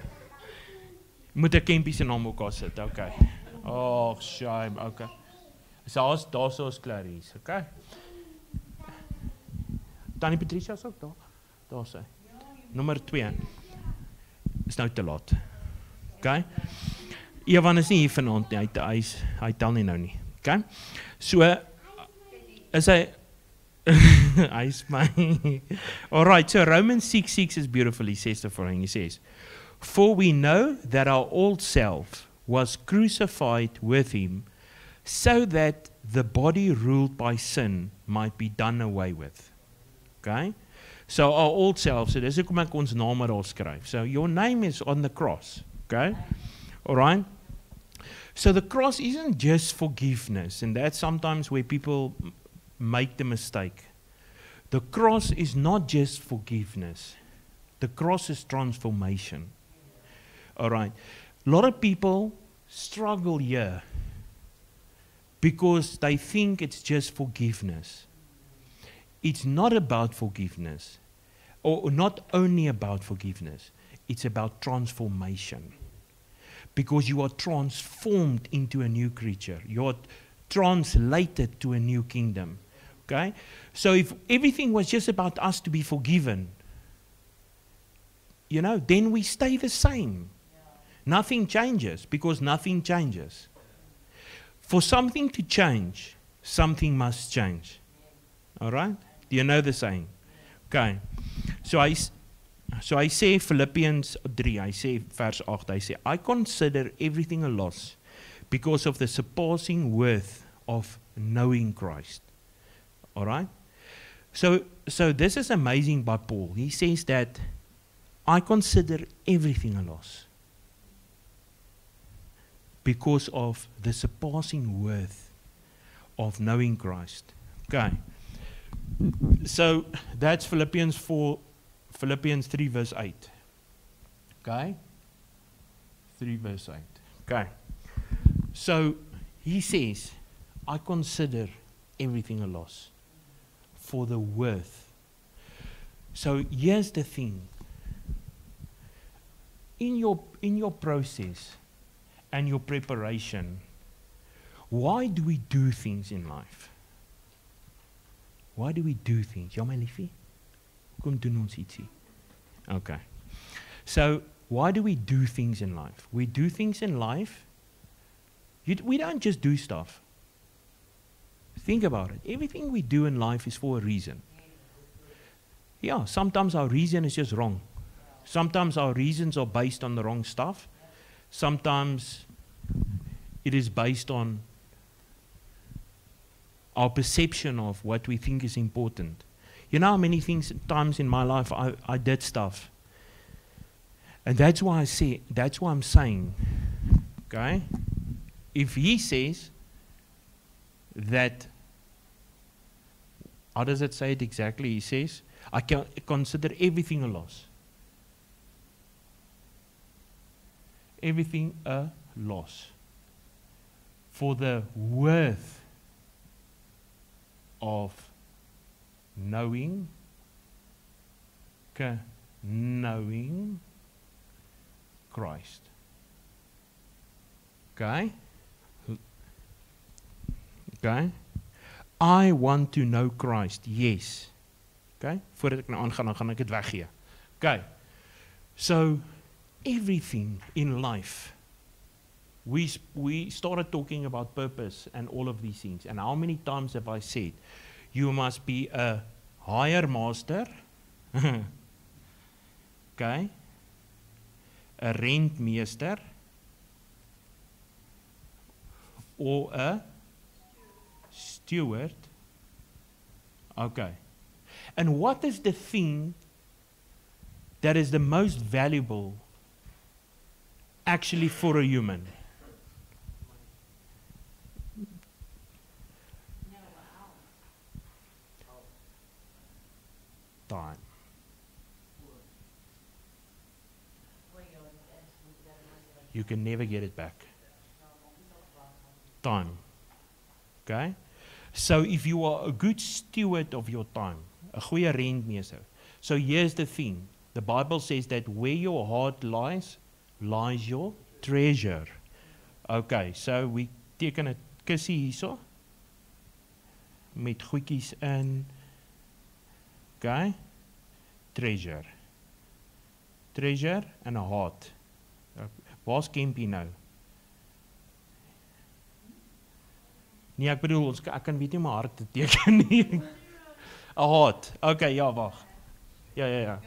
Moet 'n kempie se naam ook daar sit. Okay. Oh, shame. Okay. Daar's ons Clarice, okay? Tannie Patricia is ook daar. Daar's sy. Nommer 2. Is nou te laat. Okay? Evan is nie hier vanaand nie. Hy tel nie nou nie. Okay? So is hy hy's my. All right, so Romans 6:6 is beautiful. He says the following. He says, for we know that our old self was crucified with him so that the body ruled by sin might be done away with. Okay? So our old self, so dis hoekom ek ons name daar skryf. So your name is on the cross. Okay? All right? So the cross isn't just forgiveness, and that's sometimes where people make the mistake. The cross is not just forgiveness. The cross is transformation. All right. A lot of people struggle here because they think it's just forgiveness. It's not about forgiveness, or not only about forgiveness. It's about transformation. Because you are transformed into a new creature. You are translated to a new kingdom. Okay? So if everything was just about us to be forgiven, then we stay the same. Nothing changes, because nothing changes. For something to change, something must change. All right? Do you know the saying? Okay. So I say Philippians 3, I say verse 8, I say, I consider everything a loss because of the surpassing worth of knowing Christ. All right? So this is amazing by Paul. He says that I consider everything a loss because of the surpassing worth of knowing Christ. Okay. So that's Philippians 3 verse 8. Okay? 3 verse 8. Okay. So he says, I consider everything a loss for the worth. So here's the thing. In your process and your preparation, why do we do things in life? Why do we do things? Ja, my liefie? Hoekom doen ons ietsie? Okay. So, why do we do things in life? We do things in life. We don't just do stuff. Think about it. Everything we do in life is for a reason. Yeah, sometimes our reason is just wrong. Sometimes our reasons are based on the wrong stuff. Sometimes it is based on our perception of what we think is important. You know how many times in my life I did stuff. And that's why I'm saying, okay, if he says that How does it say it exactly? He says, I can consider everything a loss. Everything a loss. For the worth of knowing Christ. Okay? Okay? I want to know Christ. Yes. Okay? Voordat ek nou aangaan, dan gaan ek dit weggee. Okay. So, everything in life, we started talking about purpose and all of these things. And how many times have I said, you must be a higher master, okay, a rentmeester, or a steward. Okay. And what is the thing that is the most valuable actually for a human? Time. You can never get it back. Time. Okay? So if you are a good steward of your time, a goeie rentmeester. So here's the thing. The Bible says that where your heart lies, lies your treasure. Okay, so we teken 'n kussie hierso met goedjies in. Okay? Treasure. Treasure and a heart. Waar's Kempie nou? Nee, ek bedoel, ek kan weet nie my hart te teken nie. 'n Heart. Okay, ja, wag. Ja.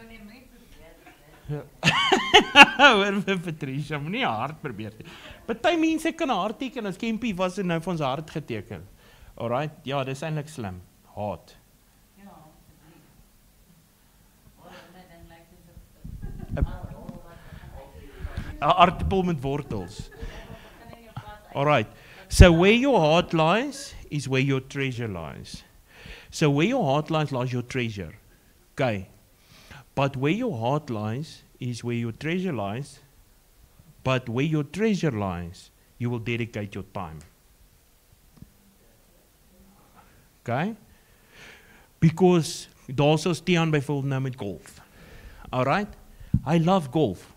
Hoor vir Patricia, moenie 'n hart probeer nie. Party mense kan 'n hart teken as Kempie was en nou vir ons hart geteken. Alright, ja, dis eintlik slim. Heart. 'n aardappel met wortels. Alright. So where your heart lies is where your treasure lies. So where your heart lies your treasure. Okay. But where your heart lies is where your treasure lies. But where your treasure lies, you will dedicate your time. Okay? Because daar sou Stiaan byvoorbeeld nou met golf. Alright? I love golf.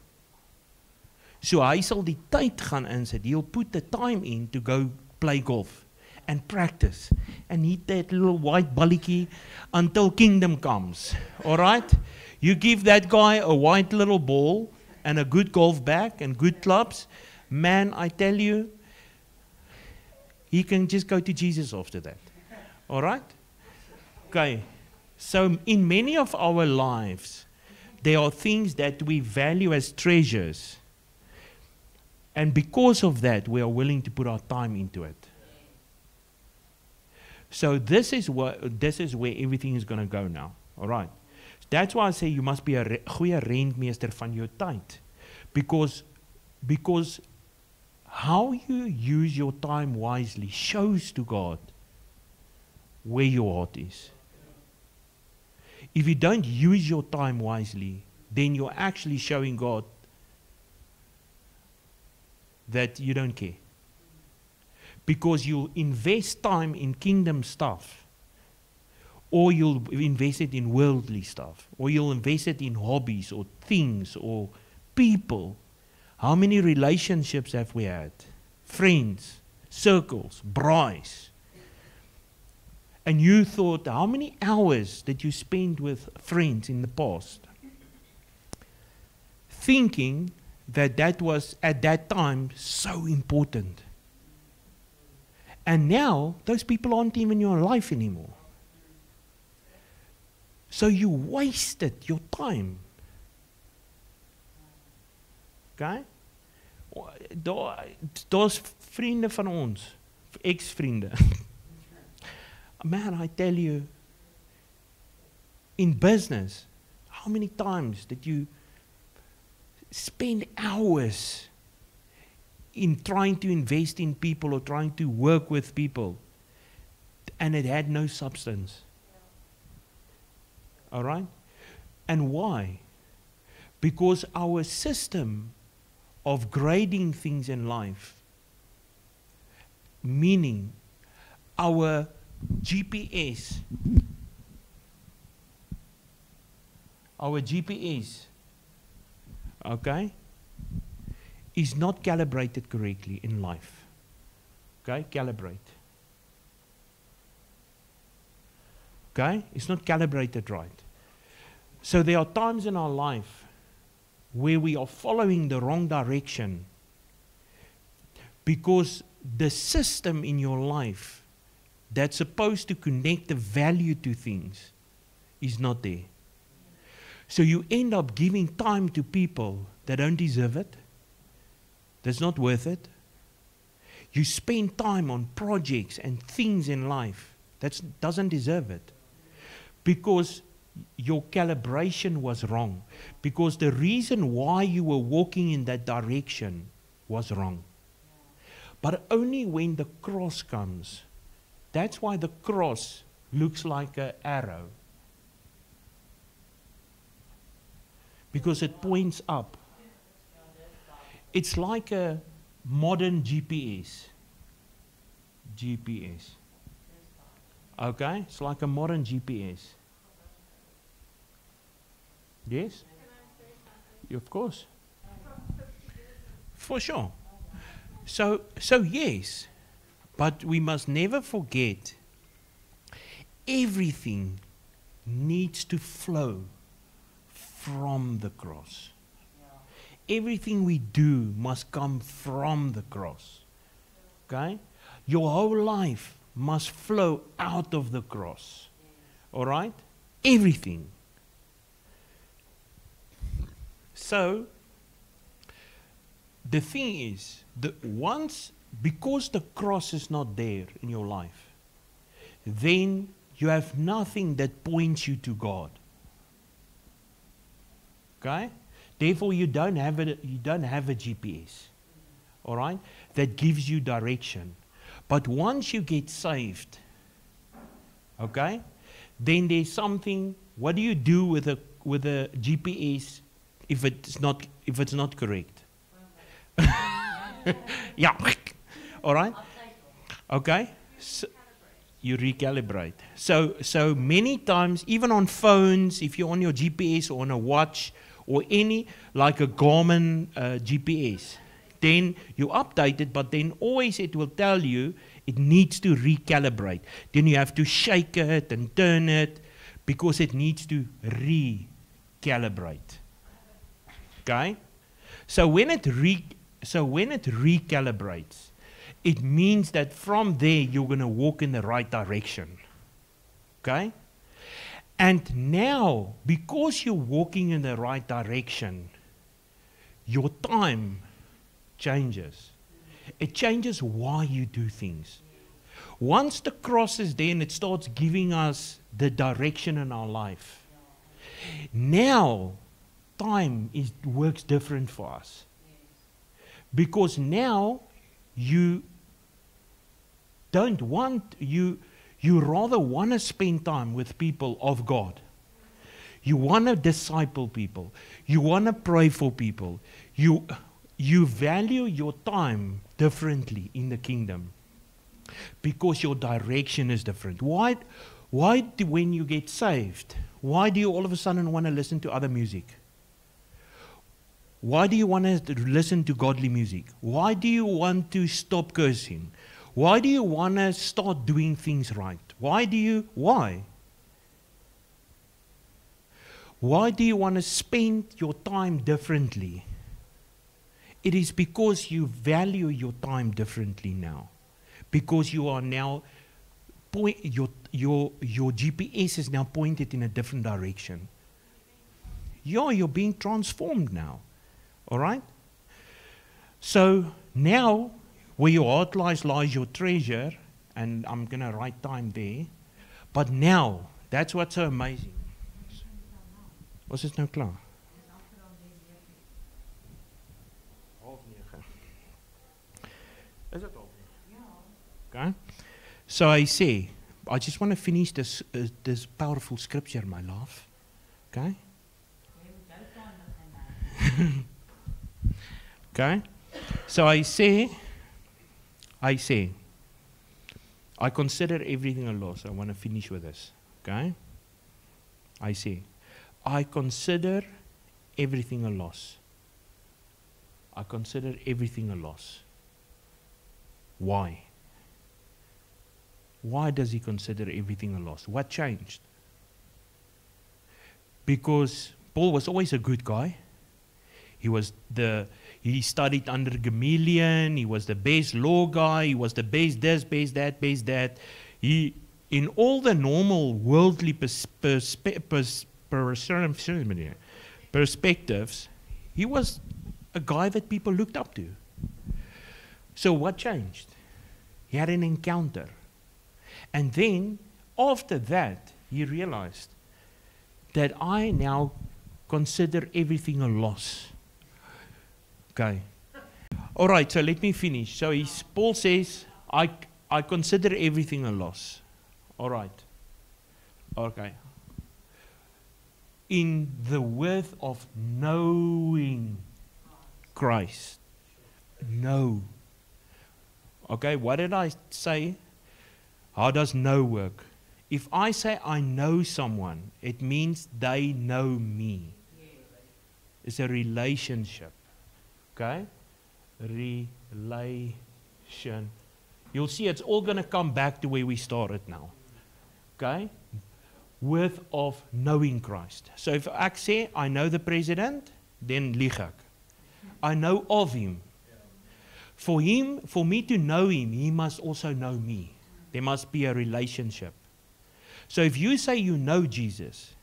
So hy sal die tyd gaan insit. He'll put the time in to go play golf and practice and hit that little white balletjie until kingdom comes. All right? You give that guy a white little ball and a good golf bag and good clubs, man, I tell you, he can just go to Jesus after that. All right? Okay. So in many of our lives, there are things that we value as treasures. And because of that, we are willing to put our time into it. So this is where everything is going to go now. All right. That's why I say you must be a goeie rentmeester van jou tyd. Because how you use your time wisely shows to God where your heart is. If you don't use your time wisely, then you're actually showing God that you don't care. Because you'll invest time in kingdom stuff, or you'll invest it in worldly stuff, or you'll invest it in hobbies or things or people. How many relationships have we had? Friends, circles, braais. And you thought, how many hours did you spend with friends in the past? Thinking that was at that time so important. And now those people aren't even in your life anymore. So you wasted your time. Okay? Daar's vriende van ons, ex-vriende. Man, I tell you, in business, how many times did you spend hours in trying to invest in people or trying to work with people, and it had no substance? All right? And why? Because our system of grading things in life, meaning our GPS, okay, is not calibrated correctly in life. Okay, calibrate. Okay, it's not calibrated right. So there are times in our life where we are following the wrong direction because the system in your life that's supposed to connect the value to things is not there. So you end up giving time to people that don't deserve it, that's not worth it. You spend time on projects and things in life that doesn't deserve it because your calibration was wrong, because the reason why you were walking in that direction was wrong. But only when the cross comes, that's why the cross looks like an arrow, because it points up. It's like a modern GPS. Okay? It's like a modern GPS. Yes? Of course. For sure. So yes, but we must never forget everything needs to flow from the cross. Everything we do must come from the cross. Okay? Your whole life must flow out of the cross. All right? Everything. So, the thing is, because the cross is not there in your life, then you have nothing that points you to God. Okay? Therefore, you don't have a GPS, all right, that gives you direction. But once you get saved, okay, then there's something. What do you do with a GPS if it's not correct? Yeah, all right, okay. So you recalibrate. So many times, even on phones, if you're on your GPS or on a watch, or any, like a Garmin GPS, then you update it, but then always it will tell you it needs to recalibrate. Then you have to shake it and turn it because it needs to recalibrate. Okay? So when it recalibrates, it means that from there you're going to walk in the right direction. Okay? And now, because you're walking in the right direction, your time changes. It changes why you do things. Once the cross is there and it starts giving us the direction in our life, now time works different for us. Because now you rather want to spend time with people of God. You want to disciple people. You want to pray for people. You value your time differently in the kingdom because your direction is different. Why when you get saved, why do you all of a sudden want to listen to other music? Why do you want to listen to godly music? Why do you want to stop cursing? Why do you want to start doing things right? Why do you want to spend your time differently? It is because you value your time differently now. Because you are now, your GPS is now pointed in a different direction. You're being transformed now. All right? So now, where your heart lies your treasure, and I'm going to write time there. But now, that's what's so amazing. Was dit nou klaar? Is it half? Okay. So I just want to finish this powerful scripture, my love. Okay? Jy moet jou taal begin. Okay? So I say, I consider everything a loss. I want to finish with this. Okay? I say, I consider everything a loss. I consider everything a loss. Why? Why does he consider everything a loss? What changed? Because Paul was always a good guy. He studied under Gamaliel. He was the best law guy. He was the best this, best that, best that. He, in all the normal worldly perspectives, he was a guy that people looked up to. So what changed? He had an encounter. And then, after that, he realized that I now consider everything a loss. Okay. All right, so let me finish. So Paul says, I consider everything a loss. All right. Okay. In the worth of knowing Christ. Know. Okay, what did I say? How does know work? If I say I know someone, it means they know me. It's a relationship. Okay? Relation. You'll see it's all going to come back to where we started now. Okay? Worth of knowing Christ. So if I say I know the president, then lieg ek. I know of him. For me to know him, he must also know me. There must be a relationship. So if you say you know Jesus,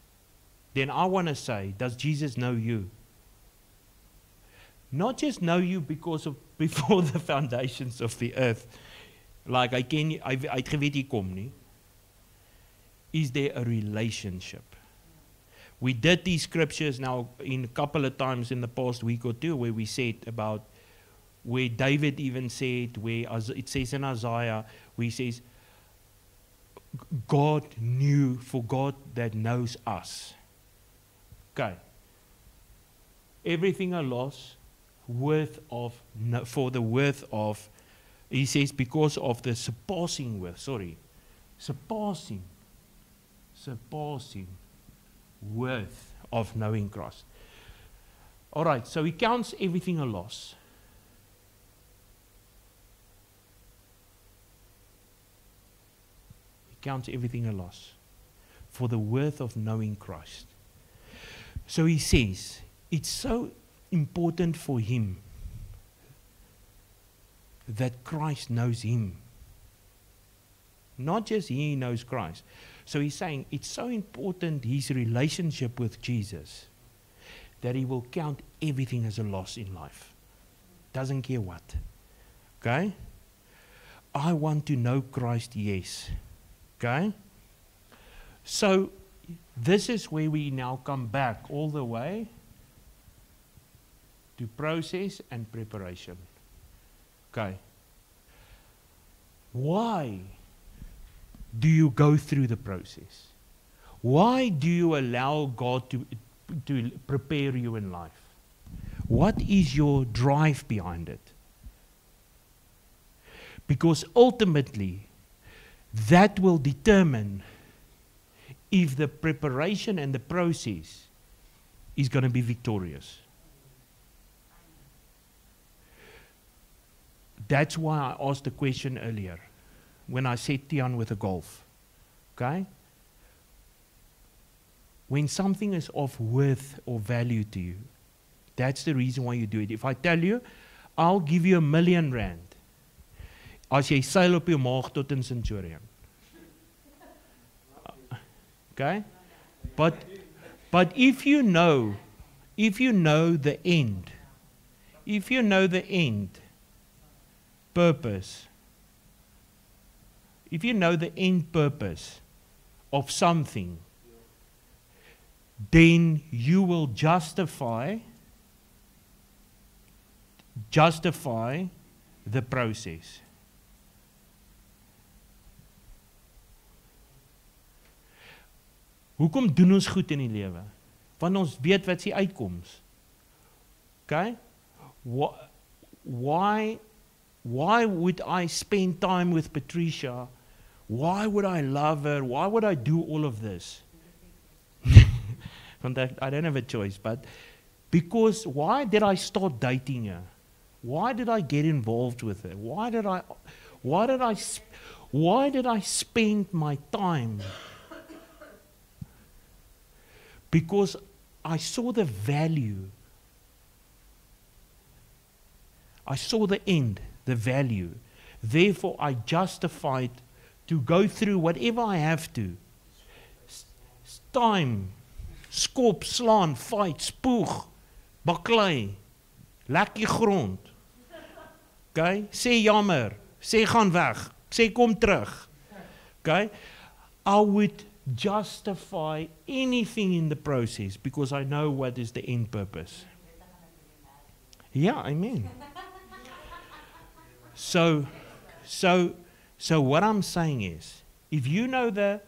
then I want to say, does Jesus know you? Not just know you because of before the foundations of the earth. Like I geweet jy kom nie. Is there a relationship? We did these scriptures now in a couple of times in the past week or two where we said about where David even said, where it says in Isaiah, where he says, God knew for God that knows us. Okay. Everything a loss, for the worth of, he says, because of the surpassing worth of knowing Christ. All right, so he counts everything a loss. He counts everything a loss for the worth of knowing Christ. So he says, it's so important for him that Christ knows him. Not just he knows Christ. So he's saying it's so important, his relationship with Jesus, that he will count everything as a loss in life. Doesn't care what. Okay? I want to know Christ, yes. Okay? So this is where we now come back all the way to process and preparation. Okay. Why do you go through the process? Why do you allow God to prepare you in life? What is your drive behind it? Because ultimately, that will determine if the preparation and the process is going to be victorious. That's why I asked the question earlier when I said Tian with the golf. Okay? When something is of worth or value to you, that's the reason why you do it. If I tell you, I'll give you R1 million as jy seil op jou maag tot in Centurion. Okay? But if you know the end, purpose, if you know the end purpose of something, then you will justify the process. Hoekom doen ons goed in die lewe? Want ons weet wat die uitkoms. Okay? Why would I spend time with Patricia? Why would I love her? Why would I do all of this? I don't have a choice, but because why did I start dating her? Why did I get involved with her? Why did I spend my time? Because I saw the value. I saw the end, the value. Therefore, I justified to go through whatever I have to. Time, skop, slaan, fight, spoeg, baklei, lekkie grond. Okay? Sê jammer, sê gaan weg, sê kom terug. Okay? I would justify anything in the process because I know what is the end purpose. Yeah, amen. So what I'm saying is, if you know the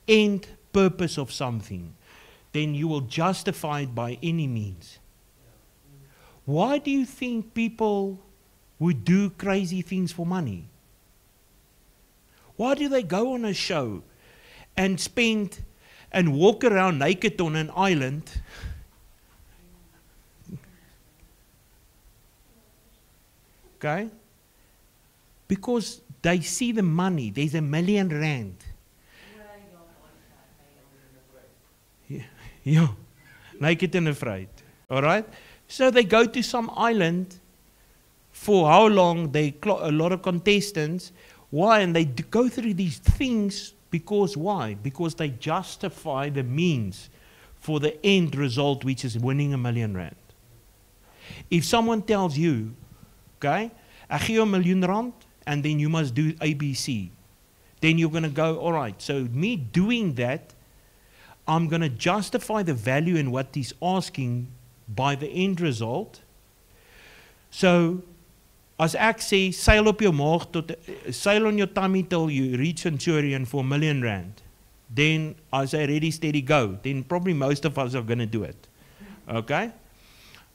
end purpose of something, then you will justify it by any means. Why do you think people would do crazy things for money? Why do they go on a show and spend and walk around naked on an island? Okay? Because they see the money. There's R1 million. Yeah. Naked and afraid. Alright? So they go to some island for how long? A lot of contestants. Why? And they go through these things because why? Because they justify the means for the end result, which is winning R1 million. If someone tells you, okay, ek gee jou R1 million and then you must do ABC, then you're going to go, all right, so me doing that, I'm going to justify the value in what he's asking by the end result. So, as ek sê, sail op jou maag sail on your tummy till you reach Centurion for R1 million, then I say ready, steady, go. Then probably most of us are going to do it. Okay?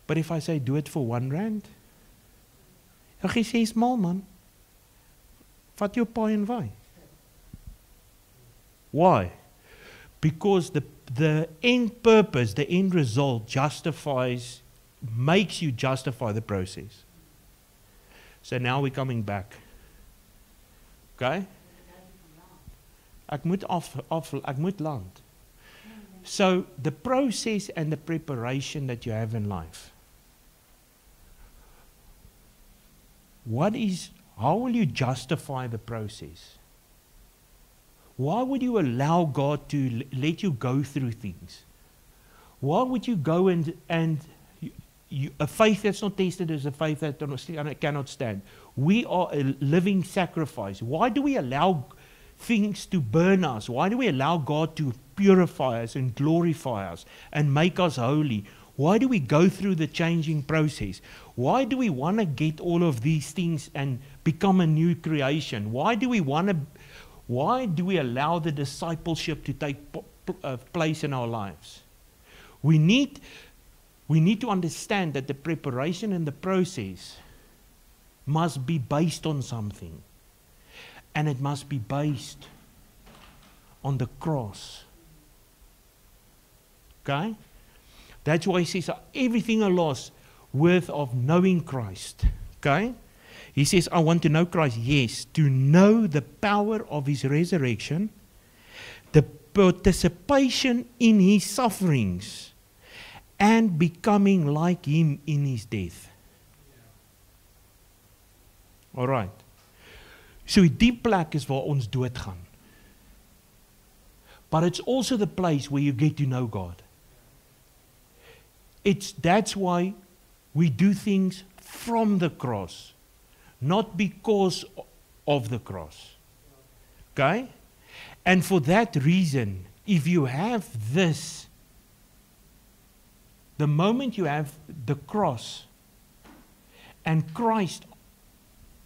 But if I say do it for R1, hy sê small man. Vat jou paai en waai. Why? Because the end purpose, the end result makes you justify the process. So now we're coming back. Okay? Ek moet land. So the process and the preparation that you have in life. How will you justify the process? Why would you allow God to let you go through things? Why would you go and a faith that's not tested is a faith that cannot stand? We are a living sacrifice. Why do we allow things to burn us? Why do we allow God to purify us and glorify us and make us holy? Why do we go through the changing process? Why do we want to get all of these things and become a new creation? Why do we allow the discipleship to take place in our lives? We need to understand that the preparation and the process must be based on something. And it must be based on the cross. Okay? That's why he says, everything I lost worth of knowing Christ. Okay? He says, I want to know Christ. Yes, to know the power of his resurrection, the participation in his sufferings, and becoming like him in his death. All right. So die plek is waar ons doodgaan. But it's also the place where you get to know God. That's why we do things from the cross, not because of the cross. Okay? And for that reason, if you have this, the moment you have the cross and Christ,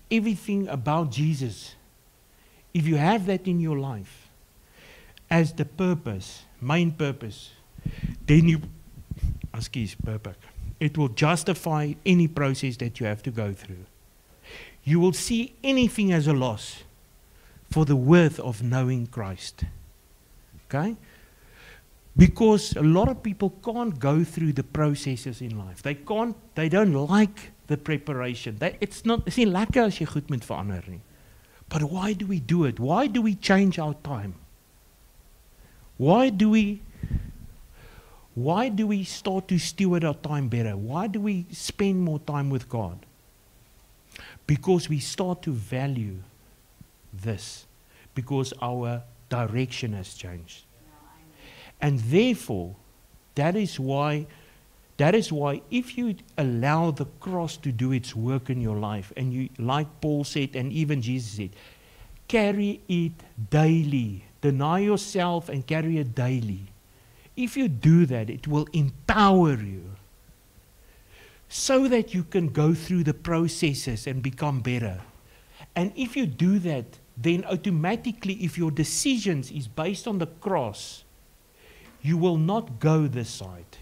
everything about Jesus, if you have that in your life as the purpose, main purpose, then Askies, perfect. It will justify any process that you have to go through. You will see anything as a loss for the worth of knowing Christ. Okay? Because a lot of people can't go through the processes in life. They don't like the preparation. It's not lekker as jy goed moet verander nie. But why do we do it? Why do we change our time? Why do we start to steward our time better? Why do we spend more time with God? Because we start to value this. Because our direction has changed. And therefore, that is why if you allow the cross to do its work in your life, and you, like Paul said, and even Jesus said, carry it daily. Deny yourself and carry it daily. If you do that, it will empower you so that you can go through the processes and become better. And if you do that, then automatically, if your decisions is based on the cross, you will not go this side.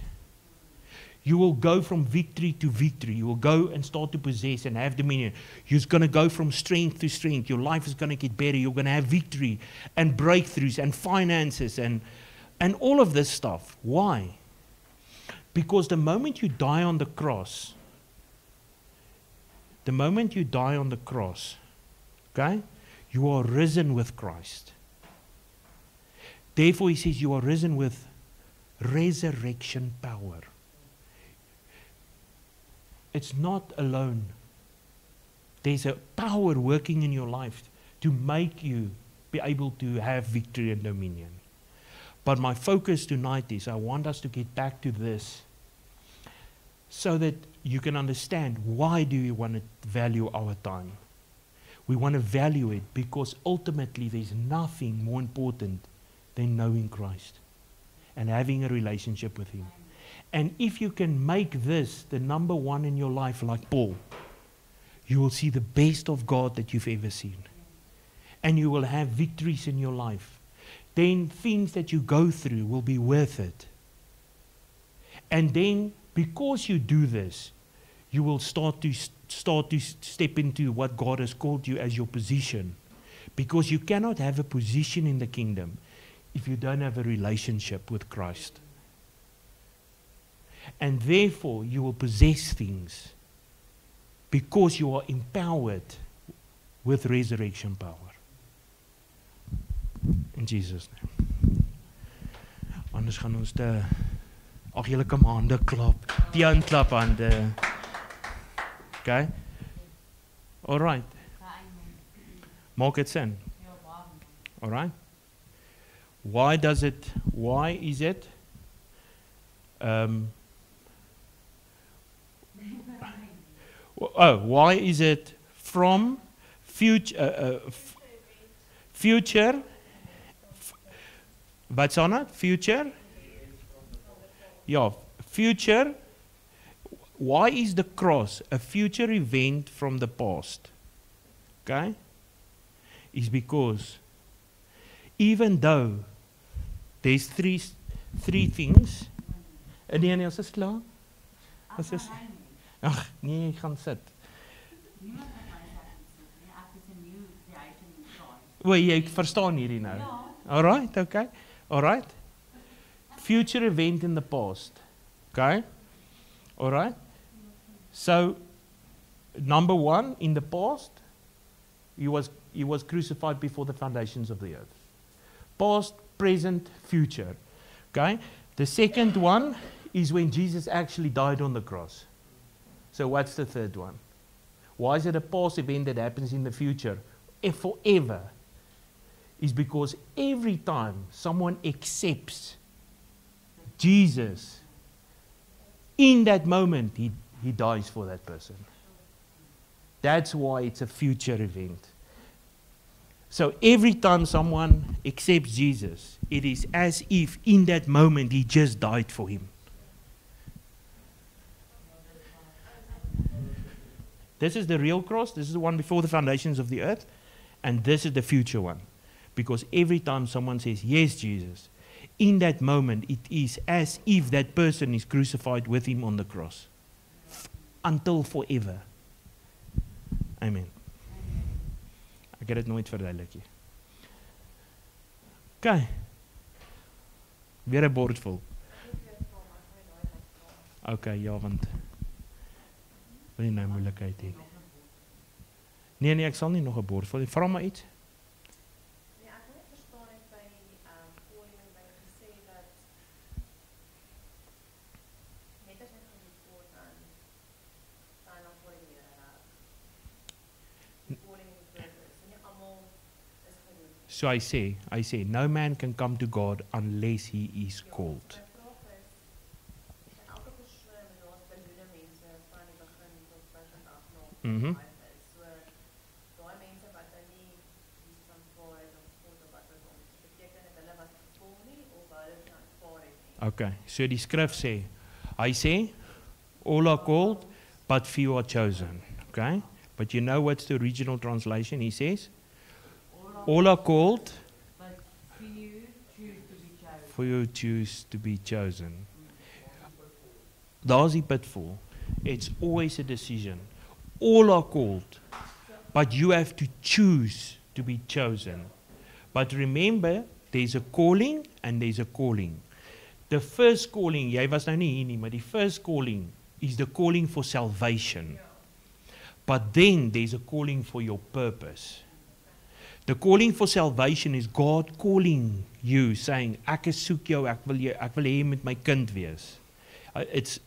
You will go from victory to victory. You will go and start to possess and have dominion. You're going to go from strength to strength. Your life is going to get better. You're going to have victory and breakthroughs and finances and all of this stuff. Why? Because the moment you die on the cross, okay, you are risen with Christ. Therefore, he says you are risen with resurrection power. It's not alone. There's a power working in your life to make you be able to have victory and dominion. But my focus tonight is I want us to get back to this so that you can understand why do we want to value our time. We want to value it because ultimately there's nothing more important than knowing Christ and having a relationship with Him. And if you can make this the number one in your life like Paul, you will see the best of God that you've ever seen. And you will have victories in your life. Then things that you go through will be worth it. And then because you do this, you will start to step into what God has called you as your position. Because you cannot have a position in the kingdom if you don't have a relationship with Christ. And therefore, you will possess things because you are empowered with resurrection power. In Jesus' name. Anders gaan ons ag julle kan hande klap. Teen klap hande. Okay? All right. Maak dit sin? All right. Why is it why is it from future what's on it? Future? Yeah, future. Why is the cross a future event from the past? Okay? Is because even though there's three things. Nee, ons is klaar. Ons is ag, nee, ek gaan sit. Wel, jy verstaan hierdie nou. All right, okay. All right. Future event in the past. Okay? All right. So number one, in the past, he was crucified before the foundations of the earth. Past, present, future. Okay? The second one is when Jesus actually died on the cross. So what's the third one? Why is it a past event that happens in the future? Forever. Is because every time someone accepts Jesus, in that moment, he dies for that person. That's why it's a future event. So every time someone accepts Jesus, it is as if in that moment he just died for him. This is the real cross. This is the one before the foundations of the earth. And this is the future one. Because every time someone says, yes, Jesus, in that moment, it is as if that person is crucified with him on the cross. Until forever. Amen. Ek het dit nooit verduidelik nie. Okay. Weer 'n bord vol. Okay, ja, want wil nie nou moeilikheid hê. Nee, ek sal nie nog 'n bord vol. Vra maar iets. Ja, ek wil verstaan net by calling en by gesê dat net as jy geroep word aan staan dan voor die Here raak. Calling and purpose. En nie almal is geroep. So I say, no man can come to God unless he is called. My vraag is, elke persoon, en daar's biljoene mense van die begin tot present af nog Mhm. live is. So, daai mense wat nou nie Jesus aanvaar het of God of wat ook al, beteken dit hulle was gevoel nie of hulle het nie aanvaar het nie. Okay, so die skrif sê, hy sê, all are called, but few are chosen. Okay? But you know what's the original translation? He says, all are called, But few choose to be chosen. few choose to be chosen. Daar's die pitfall. It's always a decision. All are called, but you have to choose to be chosen. But remember, there's a calling and there's a calling. The first calling, jy was nou nie hier nie, maar die first calling is the calling for salvation. But then there's a calling for your purpose. The calling for salvation is God calling you, saying, ek soek jou, ek wil hê jy moet my kind wees. It's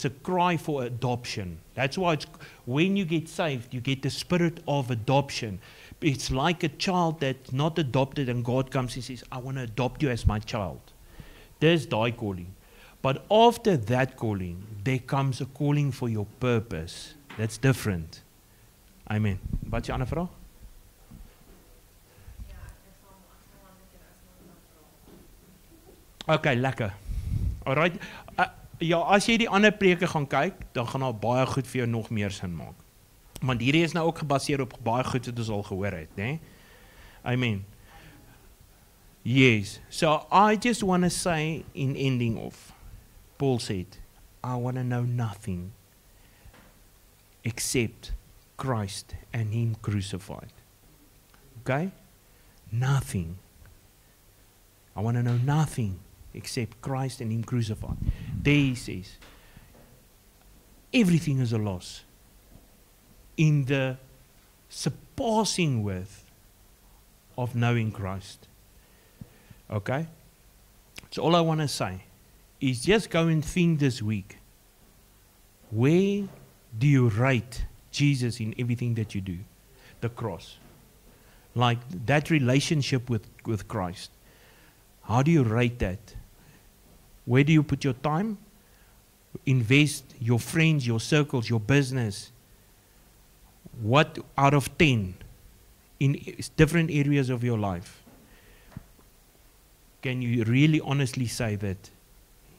a cry for adoption. That's why when you get saved, you get the spirit of adoption. It's like a child that's not adopted and God comes and says, I want to adopt you as my child. There's daai calling. But after that calling, there comes a calling for your purpose. That's different. Amen. Wat is die ander vraag? Ja, ek sal aan die keer as Okay, lekker. Alright. Ja, as jy die ander preke gaan kyk, dan gaan daar baie goed vir jou nog meer sin maak. Want hierdie is nou ook gebaseer op baie goed wat ons al gehoor het, né? Amen. Yes. So I just want to say in ending off, Paul said, I want to know nothing except Christ and Him crucified. Okay? Nothing. I want to know nothing except Christ and Him crucified. There he says, everything is a loss in the surpassing worth of knowing Christ. Okay? So all I want to say is just go and think this week, where do you rate Jesus in everything that you do? The cross. Like that relationship with Christ. How do you rate that? Where do you put your time? Invest your friends, your circles, your business. What out of 10 in different areas of your life can you really honestly say that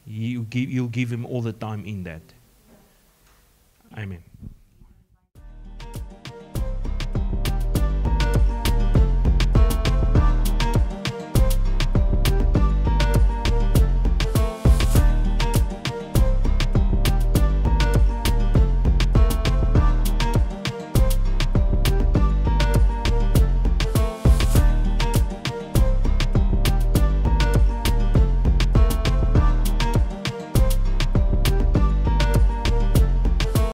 you'll give him all the time in that? Amen.